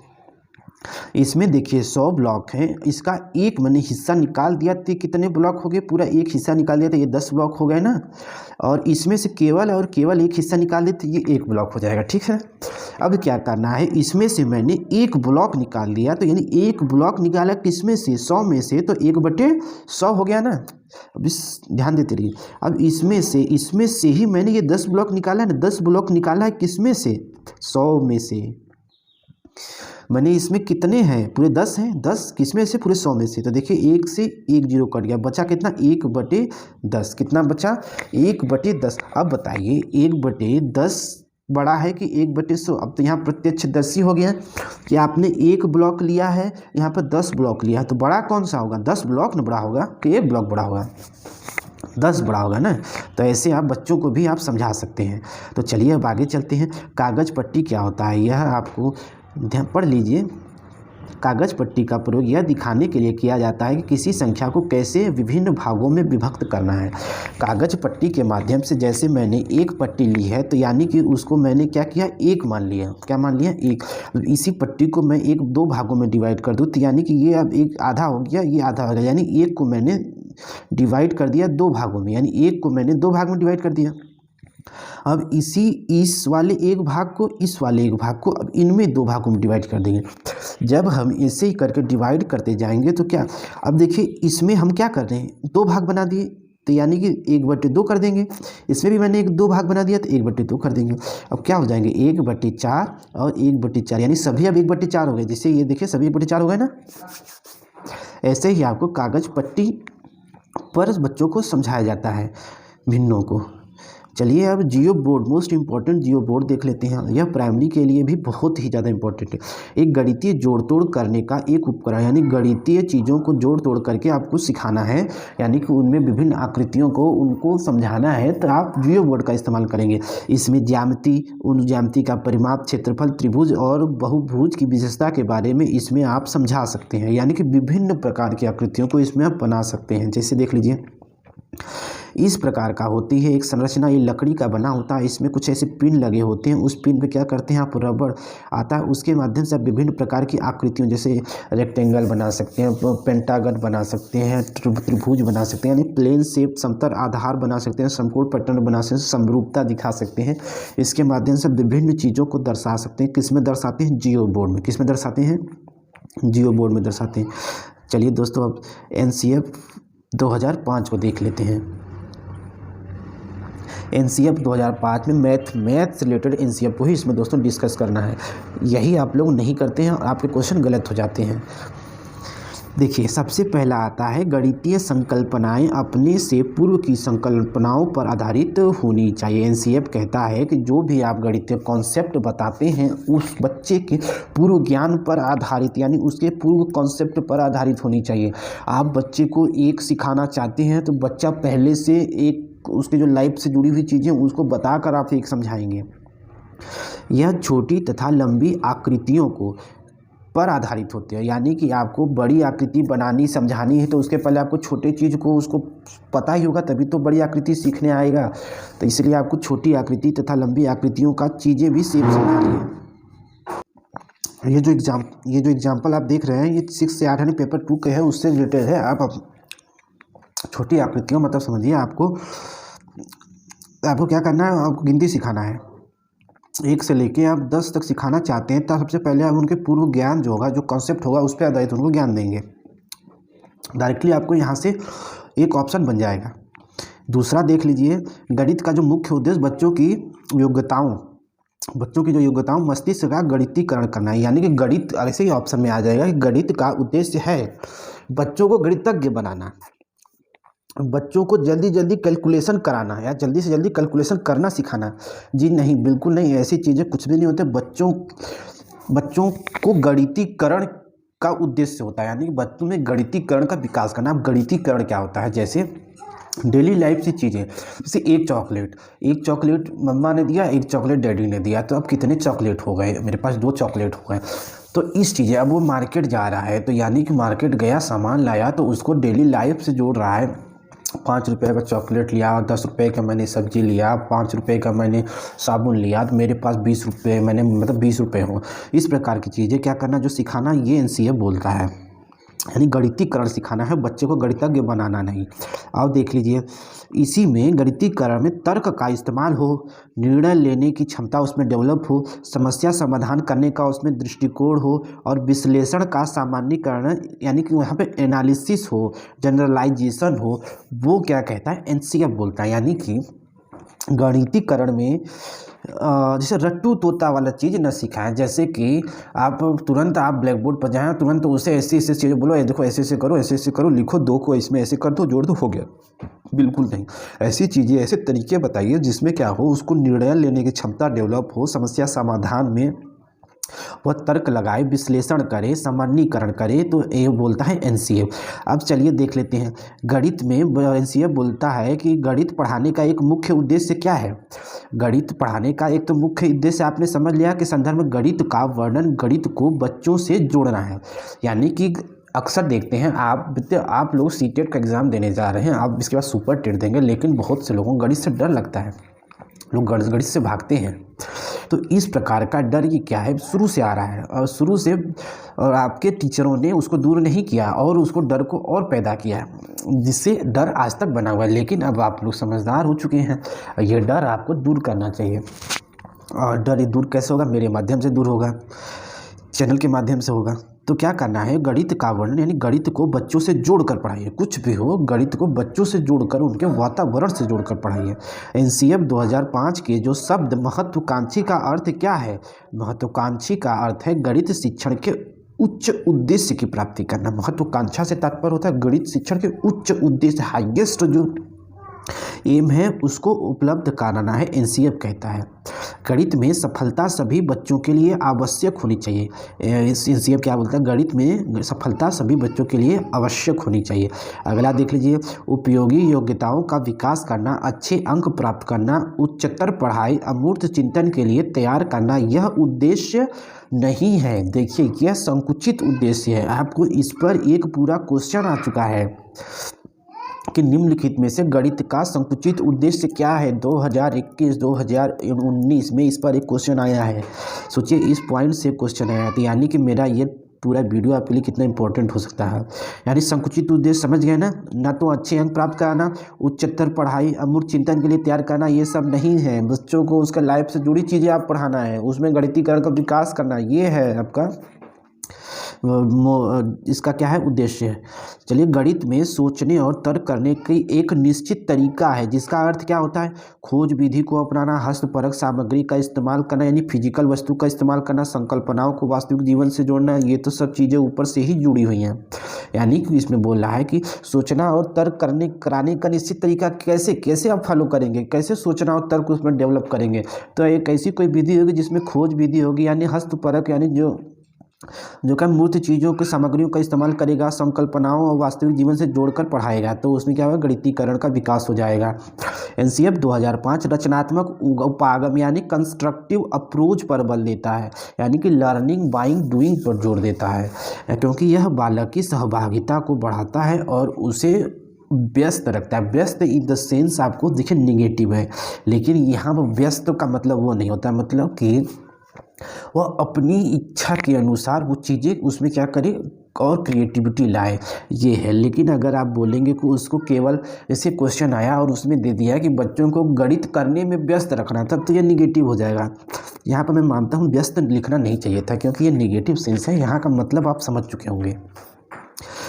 S1: इसमें देखिए 100 ब्लॉक हैं, इसका एक मैंने हिस्सा निकाल दिया तो कितने ब्लॉक हो गए, पूरा एक हिस्सा निकाल दिया तो ये 10 ब्लॉक हो गए ना, और इसमें से केवल एक हिस्सा निकाल दिया तो ये 1 ब्लॉक हो जाएगा। ठीक है, अब क्या करना है, इसमें से मैंने 1 ब्लॉक निकाल दिया, तो यानी 1 ब्लॉक निकाला किसमें से, 100 में से, तो 1/100 हो गया ना। अब इस ध्यान देते रहिए, अब इसमें से ही मैंने ये 10 ब्लॉक निकाला है ना, 10 ब्लॉक निकाला है किसमें से, 100 में से। मैंने इसमें कितने हैं, पूरे 10 हैं, 10 किसमें से, पूरे 100 में से। तो देखिए 1 से 1 0 कट गया, बचा कितना, 1/10। कितना बचा, 1/10। अब बताइए 1/10 बड़ा है कि 1/100। अब तो यहाँ प्रत्यक्षदर्शी हो गया कि आपने 1 ब्लॉक लिया है, यहाँ पर 10 ब्लॉक लिया है, तो बड़ा कौन सा होगा, 10 ब्लॉक न बड़ा होगा कि 1 ब्लॉक बड़ा होगा, 10 बड़ा होगा ना। तो ऐसे आप बच्चों को भी आप समझा सकते हैं। तो चलिए अब आगे चलते हैं। कागज पट्टी क्या होता है, यह आपको ध्यान पढ़ लीजिए। कागज पट्टी का प्रयोग यह दिखाने के लिए किया जाता है कि किसी संख्या को कैसे विभिन्न भागों में विभक्त करना है। कागज पट्टी के माध्यम से, जैसे मैंने एक पट्टी ली है, तो यानी कि उसको मैंने क्या किया, 1 मान लिया। क्या मान लिया, 1। इसी पट्टी को मैं 2 भागों में डिवाइड कर दूँ, तो यानी कि ये अब 1 आधा हो गया, ये आधा हो गया, यानी 1 को मैंने डिवाइड कर दिया 2 भागों में, यानी 1 को मैंने 2 भाग में डिवाइड कर दिया। अब इस वाले 1 भाग को, इस वाले 1 भाग को, अब इनमें 2 भागों में डिवाइड कर देंगे। जब हम इसे ही करके डिवाइड करते जाएंगे तो क्या, अब देखिए इसमें हम क्या कर रहे हैं, 2 भाग बना दिए, तो यानी कि 1/2 कर देंगे। इसमें भी मैंने 2 भाग बना दिया, तो 1/2 कर देंगे। अब क्या हो जाएंगे, 1/4 और 1/4, यानी सभी अब 1/4 हो गए। जैसे ये देखिए सभी 1/4 हो गए ना। ऐसे ही आपको कागज पट्टी पर बच्चों को समझाया जाता है, भिन्नों को। चलिए अब जियो बोर्ड, मोस्ट इंपॉर्टेंट जियो बोर्ड देख लेते हैं। यह प्राइमरी के लिए भी बहुत ही ज़्यादा इंपॉर्टेंट है। एक गणितीय जोड़ तोड़ करने का एक उपकरण, यानी गणितीय चीज़ों को जोड़ तोड़ करके आपको सिखाना है, यानी कि उनमें विभिन्न आकृतियों को उनको समझाना है, तो आप जियो बोर्ड का इस्तेमाल करेंगे। इसमें ज्यामिति, उन ज्यामिति का परिमाप, क्षेत्रफल, त्रिभुज और बहुभुज की विशेषता के बारे में इसमें आप समझा सकते हैं, यानी कि विभिन्न प्रकार की आकृतियों को इसमें आप बना सकते हैं। जैसे देख लीजिए, इस प्रकार का होती है एक संरचना, ये लकड़ी का बना होता है, इसमें कुछ ऐसे पिन लगे होते हैं, उस पिन पे क्या करते हैं आप, रबड़ आता है, उसके माध्यम से आप विभिन्न प्रकार की आकृतियों, जैसे रेक्टेंगल बना सकते हैं, पेंटागन बना सकते हैं, त्रिभुज बना सकते हैं, यानी प्लेन शेप, समतल आधार बना सकते हैं, समकोण पैटर्न बना सकते हैं, समरूपता दिखा सकते हैं। इसके माध्यम से विभिन्न चीज़ों को दर्शा सकते हैं। किस में दर्शाते हैं? जियो बोर्ड में। किस में दर्शाते हैं? जियो बोर्ड में दर्शाते हैं। चलिए दोस्तों, अब NCF 2005 को देख लेते हैं। NCF 2005 में मैथ से रिलेटेड NCF को ही इसमें दोस्तों डिस्कस करना है। यही आप लोग नहीं करते हैं और आपके क्वेश्चन गलत हो जाते हैं। देखिए, सबसे पहला आता है गणितीय संकल्पनाएं अपने से पूर्व की संकल्पनाओं पर आधारित होनी चाहिए। NCF कहता है कि जो भी आप गणितीय कॉन्सेप्ट बताते हैं उस बच्चे के पूर्व ज्ञान पर आधारित, यानी उसके पूर्व कॉन्सेप्ट पर आधारित होनी चाहिए। आप बच्चे को एक सिखाना चाहते हैं तो बच्चा पहले से एक उसके जो लाइफ से जुड़ी हुई चीज़ें उसको बताकर आप एक समझाएंगे। यह छोटी तथा लंबी आकृतियों को पर आधारित होते हैं, यानी कि आपको बड़ी आकृति बनानी समझानी है तो उसके पहले आपको छोटे चीज़ को उसको पता ही होगा, तभी तो बड़ी आकृति सीखने आएगा। तो इसलिए आपको छोटी आकृति तथा लंबी आकृतियों का चीज़ें भी सीख समझानी है। ये जो एग्जाम्पल आप देख रहे हैं, ये 6 से 8 यानी पेपर 2 के है, उससे रिलेटेड है। आप छोटी आकृतियों मतलब समझिए, आपको क्या करना है, आपको गिनती सिखाना है। 1 से लेके आप 10 तक सिखाना चाहते हैं, तब सबसे पहले आप उनके पूर्व ज्ञान जो होगा, जो कॉन्सेप्ट होगा, उस पर आधारित उनको ज्ञान देंगे। डायरेक्टली आपको यहाँ से एक ऑप्शन बन जाएगा। दूसरा देख लीजिए, गणित का जो मुख्य उद्देश्य बच्चों की जो योग्यताओं मस्तिष्क का गणितीकरण करना है, यानी कि गणित ऐसे ही ऑप्शन में आ जाएगा कि गणित का उद्देश्य है बच्चों को गणितज्ञ बनाना, बच्चों को जल्दी जल्दी कैलकुलेशन कराना या जल्दी से जल्दी कैलकुलेशन करना सिखाना। जी नहीं, बिल्कुल नहीं, ऐसी चीज़ें कुछ भी नहीं होते। बच्चों को गणितीकरण का उद्देश्य होता है, यानी कि बच्चों में गणितीकरण का विकास करना। अब गणितीकरण क्या होता है? जैसे डेली लाइफ की चीज़ें, जैसे एक चॉकलेट मम्मा ने दिया, एक चॉकलेट डैडी ने दिया, तो अब कितने चॉकलेट हो गए? मेरे पास 2 चॉकलेट हो गए। तो इस चीज़ें, अब वो मार्केट जा रहा है, तो यानी कि मार्केट गया, सामान लाया, तो उसको डेली लाइफ से जोड़ रहा है। 5 रुपये का चॉकलेट लिया, 10 रुपये का मैंने सब्जी लिया, 5 रुपये का मैंने साबुन लिया, तो मेरे पास 20 रुपये, मैंने मतलब 20 रुपये हो। इस प्रकार की चीज़ें क्या करना, जो सिखाना, ये NCF बोलता है, यानी गणितीकरण सिखाना है, बच्चे को गणितज्ञ बनाना नहीं। अब देख लीजिए, इसी में गणितीकरण में तर्क का इस्तेमाल हो, निर्णय लेने की क्षमता उसमें डेवलप हो, समस्या समाधान करने का उसमें दृष्टिकोण हो, और विश्लेषण का सामान्यीकरण, यानी कि वहाँ पे एनालिसिस हो, जनरलाइजेशन हो, वो क्या कहता है? NCF बोलता है। यानी कि गणितीकरण में जैसे रट्टू तोता वाला चीज़ न सिखाएं, जैसे कि आप तुरंत आप ब्लैक बोर्ड पर जाएँ, तुरंत उसे ऐसी चीज़ें बोलो, ये देखो ऐसे करो, लिखो, 2 को इसमें ऐसे कर दो, जोड़ दो, हो गया। बिल्कुल नहीं, ऐसी चीज़ें, ऐसे तरीके बताइए जिसमें क्या हो, उसको निर्णय लेने की क्षमता डेवलप हो, समस्या समाधान में वह तर्क लगाए, विश्लेषण करे, सामान्यीकरण करे, तो ये बोलता है NCF। अब चलिए देख लेते हैं, गणित में NCF बोलता है कि गणित पढ़ाने का एक मुख्य उद्देश्य क्या है। गणित पढ़ाने का एक तो मुख्य उद्देश्य आपने समझ लिया कि संदर्भ में गणित का वर्णन, गणित को बच्चों से जोड़ना है। यानी कि अक्सर देखते हैं, आप लोग CTET का एग्ज़ाम देने जा रहे हैं, आप इसके बाद सुपर टेट देंगे, लेकिन बहुत से लोगों को गणित से डर लगता है, लोग गणित से भागते हैं। तो इस प्रकार का डर ये क्या है, शुरू से आ रहा है, और शुरू से और आपके टीचरों ने उसको दूर नहीं किया और उसको डर को और पैदा किया है, जिससे डर आज तक बना हुआ है। लेकिन अब आप लोग समझदार हो चुके हैं, ये डर आपको दूर करना चाहिए। और डर ये दूर कैसे होगा? मेरे माध्यम से दूर होगा, चैनल के माध्यम से होगा। तो क्या करना है, गणित का वर्णन, यानी गणित को बच्चों से जोड़कर पढ़ाइए। कुछ भी हो, गणित को बच्चों से जोड़कर, उनके वातावरण से जोड़कर पढ़ाइए। NCF 2005 के जो शब्द महत्वाकांक्षी का अर्थ क्या है? महत्वाकांक्षी का अर्थ है गणित शिक्षण के उच्च उद्देश्य की प्राप्ति करना। महत्वाकांक्षा से तात्पर्य होता है गणित शिक्षण के उच्च उद्देश्य, हाईएस्ट जो एम है उसको उपलब्ध कराना है, एनसीएफ कहता है। गणित में सफलता सभी बच्चों के लिए आवश्यक होनी चाहिए। एनसीएफ क्या बोलता है, गणित में सफलता सभी बच्चों के लिए आवश्यक होनी चाहिए। अगला देख लीजिए, उपयोगी योग्यताओं का विकास करना, अच्छे अंक प्राप्त करना, उच्चतर पढ़ाई, अमूर्त चिंतन के लिए तैयार करना, यह उद्देश्य नहीं है। देखिए यह संकुचित उद्देश्य है। आपको इस पर एक पूरा क्वेश्चन आ चुका है कि निम्नलिखित में से गणित का संकुचित उद्देश्य क्या है। 2021 2019 में इस पर एक क्वेश्चन आया है। सोचिए इस पॉइंट से क्वेश्चन आया है, तो यानी कि मेरा ये पूरा वीडियो आपके लिए कितना इंपॉर्टेंट हो सकता है। यानी संकुचित उद्देश्य समझ गए ना तो अच्छे अंक प्राप्त कराना, उच्चतर पढ़ाई, अमूर्त चिंतन के लिए तैयार करना, ये सब नहीं है। बच्चों को उसका लाइफ से जुड़ी चीज़ें आप पढ़ाना है, उसमें गणितीकरण का विकास करना, ये है आपका इसका क्या है उद्देश्य है। चलिए, गणित में सोचने और तर्क करने की एक निश्चित तरीका है, जिसका अर्थ क्या होता है, खोज विधि को अपनाना, हस्तपरक सामग्री का इस्तेमाल करना यानी फिजिकल वस्तु का इस्तेमाल करना, संकल्पनाओं को वास्तविक जीवन से जोड़ना, ये तो सब चीज़ें ऊपर से ही जुड़ी हुई हैं। यानी कि इसमें बोल रहा है कि सोचना और तर्क कराने का निश्चित तरीका कैसे आप फॉलो करेंगे, कैसे सोचना और तर्क उसमें डेवलप करेंगे। तो एक ऐसी कोई विधि होगी जिसमें खोज विधि होगी, यानी हस्तपरक यानी जो कि मूर्त चीज़ों की सामग्रियों का इस्तेमाल करेगा, संकल्पनाओं और वास्तविक जीवन से जोड़कर पढ़ाएगा, तो उसमें क्या होगा, गणितीकरण का विकास हो जाएगा। एनसीएफ 2005 रचनात्मक उपागम यानी कंस्ट्रक्टिव अप्रोच पर बल देता है, यानी कि लर्निंग बाइंग डूइंग पर जोर देता है, क्योंकि यह बालक की सहभागिता को बढ़ाता है और उसे व्यस्त रखता है। व्यस्त इन द सेंस आपको देखिए निगेटिव है, लेकिन यहाँ पर व्यस्त का मतलब वो नहीं होता, मतलब कि वह अपनी इच्छा के अनुसार वो चीज़ें उसमें क्या करे और क्रिएटिविटी लाए, ये है। लेकिन अगर आप बोलेंगे कि उसको केवल जैसे क्वेश्चन आया और उसमें दे दिया कि बच्चों को गणित करने में व्यस्त रखना, तब तो ये निगेटिव हो जाएगा। यहाँ पर मैं मानता हूँ व्यस्त लिखना नहीं चाहिए था, क्योंकि ये निगेटिव सेंस है। यहाँ का मतलब आप समझ चुके होंगे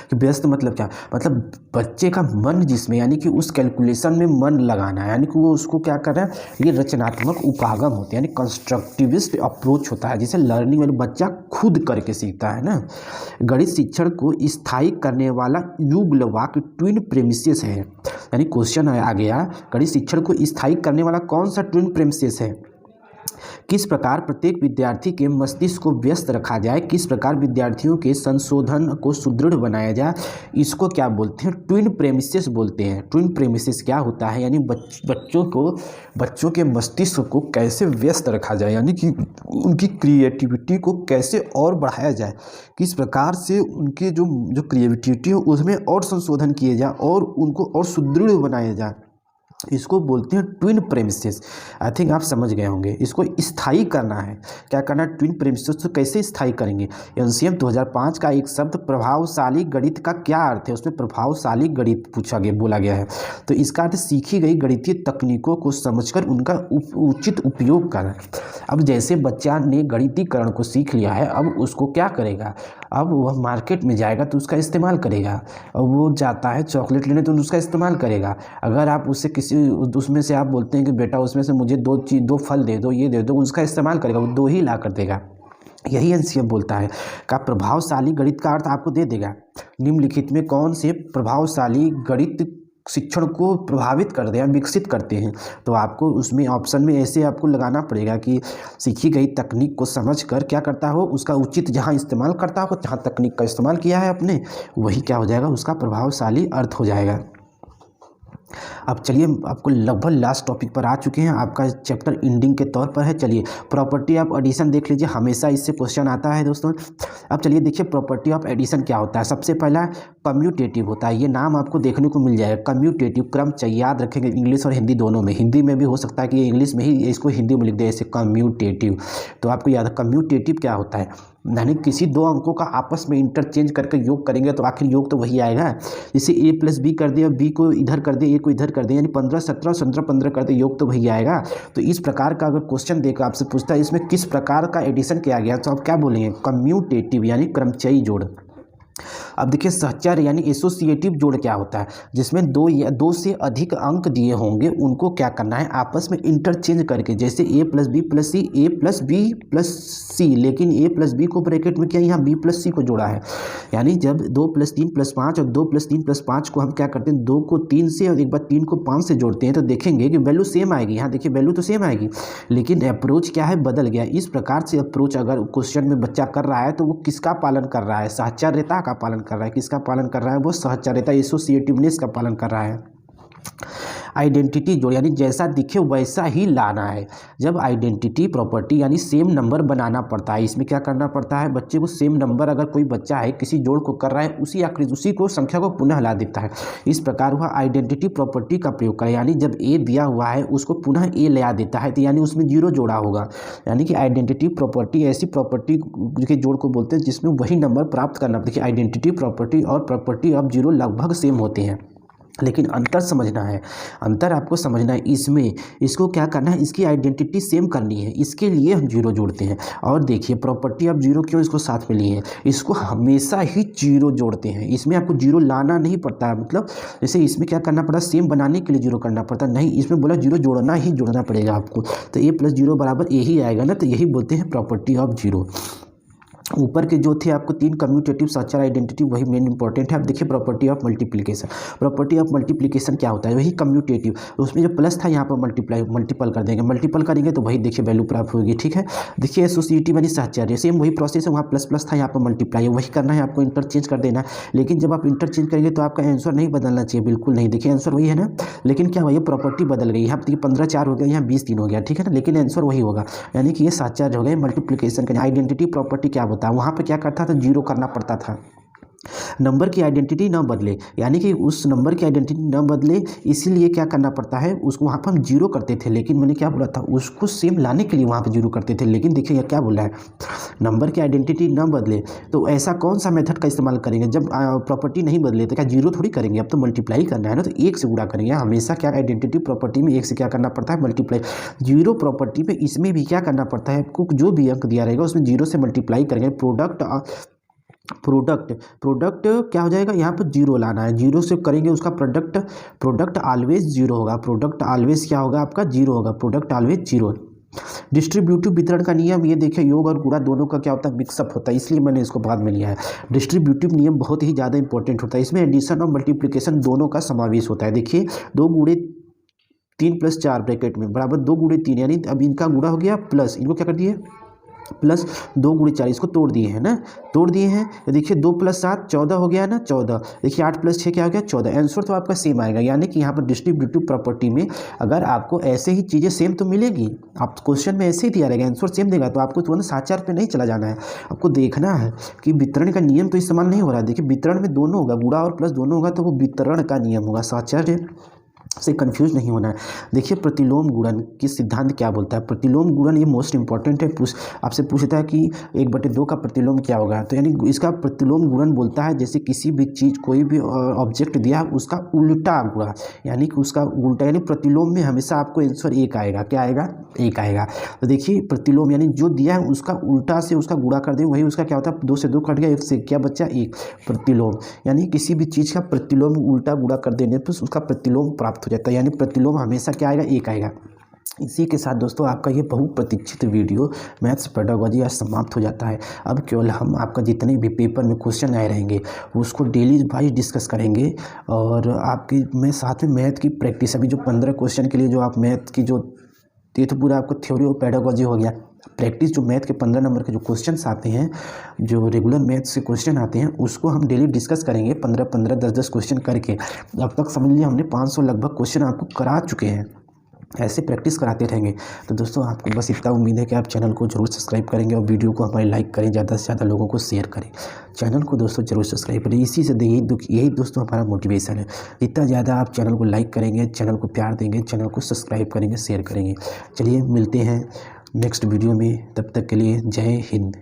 S1: कि व्यस्त मतलब क्या, मतलब बच्चे का मन जिसमें, यानी कि उस कैलकुलेशन में मन लगाना, यानी कि वो उसको क्या कर रहा है, ये रचनात्मक उपागम होते हैं, यानी कंस्ट्रक्टिविस्ट अप्रोच होता है, जिसे लर्निंग वाले बच्चा खुद करके सीखता है ना। गणित शिक्षण को स्थायी करने वाला युगल वाक्य ट्विन प्रेमिसेस है, यानी क्वेश्चन आ गया, गणित शिक्षण को स्थायी करने वाला कौन सा ट्विन प्रेमिसेस है। किस प्रकार प्रत्येक विद्यार्थी के मस्तिष्क को व्यस्त रखा जाए, किस प्रकार विद्यार्थियों के संशोधन को सुदृढ़ बनाया जाए, इसको क्या बोलते हैं, ट्विन प्रेमिसेस बोलते हैं। ट्विन प्रेमिसेस क्या होता है, यानी बच्चों के मस्तिष्क को कैसे व्यस्त रखा जाए, यानी कि उनकी क्रिएटिविटी को कैसे और बढ़ाया जाए, किस प्रकार से उनके जो क्रिएटिविटी हो उसमें और संशोधन किए जाए और उनको और सुदृढ़ बनाया जाए, इसको बोलते हैं ट्विन प्रेमिसेस। आई थिंक आप समझ गए होंगे। इसको स्थायी करना है, क्या करना है, ट्विन प्रेमिसेस को कैसे स्थायी करेंगे। एनसीएफ 2005 का एक शब्द प्रभावशाली गणित का क्या अर्थ है, उसमें प्रभावशाली गणित बोला गया है। तो इसका अर्थ सीखी गई गणितीय तकनीकों को समझकर उनका उचित उपयोग करना। अब जैसे बच्चा ने गणितीकरण को सीख लिया है, अब उसको क्या करेगा, अब वह मार्केट में जाएगा तो उसका इस्तेमाल करेगा। अब वो जाता है चॉकलेट लेने तो उसका इस्तेमाल करेगा। अगर आप उससे उसमें से आप बोलते हैं कि बेटा उसमें से मुझे दो फल दे दो, ये दे दो, उसका इस्तेमाल करेगा, वो दो ही ला कर देगा। यही एनसीएफ बोलता है का प्रभावशाली गणित का अर्थ आपको दे देगा। निम्नलिखित में कौन से प्रभावशाली गणित शिक्षण को प्रभावित करते हैं, विकसित करते हैं, तो आपको उसमें ऑप्शन में ऐसे आपको लगाना पड़ेगा कि सीखी गई तकनीक को समझकर क्या करता हो, उसका उचित जहाँ इस्तेमाल करता हो, जहाँ तकनीक का इस्तेमाल किया है आपने, वही क्या हो जाएगा, उसका प्रभावशाली अर्थ हो जाएगा। अब चलिए आपको लगभग लास्ट टॉपिक पर आ चुके हैं, आपका चैप्टर एंडिंग के तौर पर है। चलिए प्रॉपर्टी ऑफ एडिशन देख लीजिए, हमेशा इससे क्वेश्चन आता है दोस्तों। अब चलिए देखिए प्रॉपर्टी ऑफ एडिशन क्या होता है। सबसे पहला कम्यूटेटिव होता है, ये नाम आपको देखने को मिल जाएगा, कम्यूटेटिव क्रम चाहिए, याद रखेंगे इंग्लिश और हिंदी दोनों में। हिंदी में भी हो सकता है कि इंग्लिश में ही इसको हिंदी में लिख दे ऐसे कम्यूटेटिव, तो आपको याद है कम्यूटेटिव क्या होता है, यानी किसी दो अंकों का आपस में इंटरचेंज करके योग करेंगे तो आखिर योग तो वही आएगा। जैसे a + b कर दे और b को इधर कर दे, a को इधर कर दे, यानी 15 17 17 15 कर दे, योग तो वही आएगा। तो इस प्रकार का अगर क्वेश्चन देकर आपसे पूछता है इसमें किस प्रकार का एडिशन किया गया, तो आप क्या बोलेंगे, कम्यूटेटिव यानी क्रमचयी जोड़। अब देखिए सहचर यानी एसोसिएटिव जोड़ क्या होता है, जिसमें दो या दो से अधिक अंक दिए होंगे उनको क्या करना है आपस में इंटरचेंज करके, जैसे a plus B plus C, A plus B plus C, लेकिन a प्लस बी को ब्रैकेट में किया, यहाँ b प्लस सी को जोड़ा है। यानी जब 2 प्लस 3 प्लस 5 और 2 प्लस 3 प्लस 5 को हम क्या करते हैं, 2 को 3 से और एक बार 3 को 5 से जोड़ते हैं तो देखेंगे कि वैल्यू सेम आएगी। यहाँ देखिए वैल्यू तो सेम आएगी, लेकिन अप्रोच क्या है, बदल गया। इस प्रकार से अप्रोच अगर क्वेश्चन में बच्चा कर रहा है तो वो किसका पालन कर रहा है, साहचर्यता का पालन कर रहा है। किसका पालन कर रहा है, वो सहचर्यता एसोसिएटिवनेस का पालन कर रहा है। आइडेंटिटी जोड़ यानी जैसा दिखे वैसा ही लाना है। जब आइडेंटिटी प्रॉपर्टी यानी सेम नंबर बनाना पड़ता है, इसमें क्या करना पड़ता है, बच्चे को सेम नंबर, अगर कोई बच्चा है किसी जोड़ को कर रहा है उसी आकृति उसी को संख्या को पुनः ला देता है। इस प्रकार वह आइडेंटिटी प्रॉपर्टी का प्रयोग करें, यानी जब ए दिया हुआ है उसको पुनः ए ले आ देता है, तो यानी उसमें जीरो जोड़ा होगा। यानी कि आइडेंटिटी प्रॉपर्टी ऐसी प्रॉपर्टी के जोड़ को बोलते हैं जिसमें वही नंबर प्राप्त करना। देखिए आइडेंटिटी प्रॉपर्टी और प्रॉपर्टी ऑफ जीरो लगभग सेम होते हैं, लेकिन अंतर समझना है, अंतर आपको समझना है। इसमें इसको क्या करना है, इसकी आइडेंटिटी सेम करनी है, इसके लिए हम जीरो जोड़ते हैं। और देखिए प्रॉपर्टी ऑफ जीरो क्यों इसको साथ में लिए हैं, इसको हमेशा ही जीरो जोड़ते हैं, इसमें आपको जीरो लाना नहीं पड़ता है। मतलब जैसे इसमें क्या करना पड़ा, सेम बनाने के लिए जीरो करना पड़ता नहीं, इसमें बोला जीरो जोड़ना ही जोड़ना पड़ेगा आपको। तो ए प्लस जीरो बराबर ए ही आएगा ना, तो यही बोलते हैं प्रॉपर्टी ऑफ जीरो। ऊपर के जो थे आपको 3 कम्यूटेटिव सहचर आइडेंटिटी वही मेन इंपॉर्टेंट है। अब देखिए property of multiplication, property of multiplication क्या होता है, वही कम्यूटेटिव, उसमें जो प्लस था यहाँ पर मल्टीपल कर देंगे, मल्टीपल करेंगे तो वही देखिए वैल्यू प्राप्त होगी। ठीक है, देखिए एसोसिएटिव यानी सहचर्य, सेम वही प्रोसेस है, वहाँ प्लस प्लस था यहाँ पर मल्टीप्लाई, वही करना है आपको, इंटरचेंज कर देना है। लेकिन जब आप इंटरचेंज करेंगे तो आपका आंसर नहीं बदलना चाहिए, बिल्कुल नहीं। देखिए आंसर वही है ना, लेकिन क्या हुआ, प्रॉपर्टी बदल गई, यहाँ पर 15 4 हो गया, यहाँ 20 3 हो गया। ठीक है ना, लेकिन आंसर वही होगा, यानी कि ये सहचर्य हो गया मल्टीप्लिकेशन का। आइडेंटिटी प्रॉपर्टी क्या होता है, वहाँ पर क्या था तो जीरो करना पड़ता था, नंबर की आइडेंटिटी ना बदले, यानी कि उस नंबर की आइडेंटिटी ना बदले, इसीलिए क्या करना पड़ता है, उसको वहाँ पर हम जीरो करते थे। लेकिन मैंने क्या बोला था, उसको सेम लाने के लिए वहाँ पे जीरो करते थे। लेकिन देखिए क्या बोला है, नंबर की आइडेंटिटी ना बदले, तो ऐसा कौन सा मेथड का इस्तेमाल करेंगे, जब प्रॉपर्टी नहीं बदले तो क्या जीरो थोड़ी करेंगे, अब तो मल्टीप्लाई करना है ना, तो 1 से गुणा करेंगे। हमेशा क्या आइडेंटिटी प्रॉपर्टी में 1 से क्या करना पड़ता है, मल्टीप्लाई। जीरो प्रॉपर्टी में इसमें भी क्या करना पड़ता है, आपको जो भी अंक दिया रहेगा उसमें जीरो से मल्टीप्लाई करेंगे। प्रोडक्ट क्या हो जाएगा, यहाँ पर जीरो लाना है, जीरो से करेंगे उसका प्रोडक्ट ऑलवेज जीरो होगा, प्रोडक्ट ऑलवेज क्या होगा आपका, जीरो होगा, प्रोडक्ट ऑलवेज जीरो। डिस्ट्रीब्यूटिव वितरण का नियम, ये देखिए योग और गुणा दोनों का क्या होता है, मिक्सअप होता है, इसलिए मैंने इसको बाद में लिया है। डिस्ट्रीब्यूटिव नियम बहुत ही ज़्यादा इंपॉर्टेंट होता है, इसमें एडिशन और मल्टीप्लिकेशन दोनों का समावेश होता है। देखिए 2 गुणे 3 प्लस 4 ब्रैकेट में बराबर 2 गुणे 3, यानी अब इनका गुणा हो गया प्लस, इनको क्या कर दिए प्लस 2 गुणे 4, इसको तोड़ दिए हैं ना, तोड़ दिए हैं। तो देखिए 2 प्लस 7 14 हो गया ना, 14। देखिए 8 प्लस 6 क्या हो गया, 14। आंसर तो आपका सेम आएगा, यानी कि यहाँ पर डिस्ट्रीब्यूटिव प्रॉपर्टी में अगर आपको ऐसे ही चीज़ें सेम तो मिलेगी, आप क्वेश्चन में ऐसे ही दिया रहेगा, आंसर सेम देगा, तो आपको तुरंत साचार पे नहीं चला जाना है, आपको देखना है कि वितरण का नियम तो इस्तेमाल नहीं हो रहा है। देखिए वितरण में दोनों होगा, गुणा और प्लस दोनों होगा, तो वो वितरण का नियम होगा, साचार्य से कंफ्यूज नहीं होना है। देखिए प्रतिलोम गुणन की सिद्धांत क्या बोलता है, प्रतिलोम गुणन ये मोस्ट इंपॉर्टेंट है, आपसे पूछता है कि 1/2 का प्रतिलोम क्या होगा, तो यानी इसका प्रतिलोम गुणन बोलता है जैसे किसी भी चीज़, कोई भी ऑब्जेक्ट दिया है उसका उल्टा गुणा, यानी कि उसका उल्टा, यानी प्रतिलोम में हमेशा आपको आंसर 1 आएगा, क्या आएगा, 1 आएगा। तो देखिए प्रतिलोम यानी जो दिया है उसका उल्टा से उसका गुणा कर दें, वही उसका क्या होता है, 2 से 2 कट गया, 1 से क्या बच्चा 1। प्रतिलोम यानी किसी भी चीज़ का प्रतिलोम उल्टा गुणा कर देने पर उसका प्रतिलोम प्राप्त हो जाता है, यानी प्रतिलोम हमेशा क्या आएगा, 1 आएगा। इसी के साथ दोस्तों आपका ये बहुप्रतीक्षित वीडियो मैथ्स पेडागोजी आज समाप्त हो जाता है। अब केवल हम आपका जितने भी पेपर में क्वेश्चन आए रहेंगे उसको डेली वाइज डिस्कस करेंगे, और आपकी मैं साथ में मैथ की प्रैक्टिस, अभी जो 15 क्वेश्चन के लिए जो आप मैथ की जो, ये तो पूरा आपको थ्योरी और पेडागोजी हो गया, प्रैक्टिस जो मैथ के 15 नंबर के जो क्वेश्चंस आते हैं, जो रेगुलर मैथ से क्वेश्चन आते हैं, उसको हम डेली डिस्कस करेंगे 15-15 10-10 क्वेश्चन करके। अब तक समझ लीजिए हमने 500 लगभग क्वेश्चन आपको करा चुके हैं, ऐसे प्रैक्टिस कराते रहेंगे। तो दोस्तों आपको बस इतना उम्मीद है कि आप चैनल को जरूर सब्सक्राइब करेंगे और वीडियो को हमारे लाइक करें, ज़्यादा से ज़्यादा लोगों को शेयर करें, चैनल को दोस्तों जरूर सब्सक्राइब करें। इसी से यही दोस्तों हमारा मोटिवेशन है, जितना ज़्यादा आप चैनल को लाइक करेंगे, चैनल को प्यार देंगे, चैनल को सब्सक्राइब करेंगे, शेयर करेंगे। चलिए मिलते हैं नेक्स्ट वीडियो में, तब तक के लिए जय हिंद।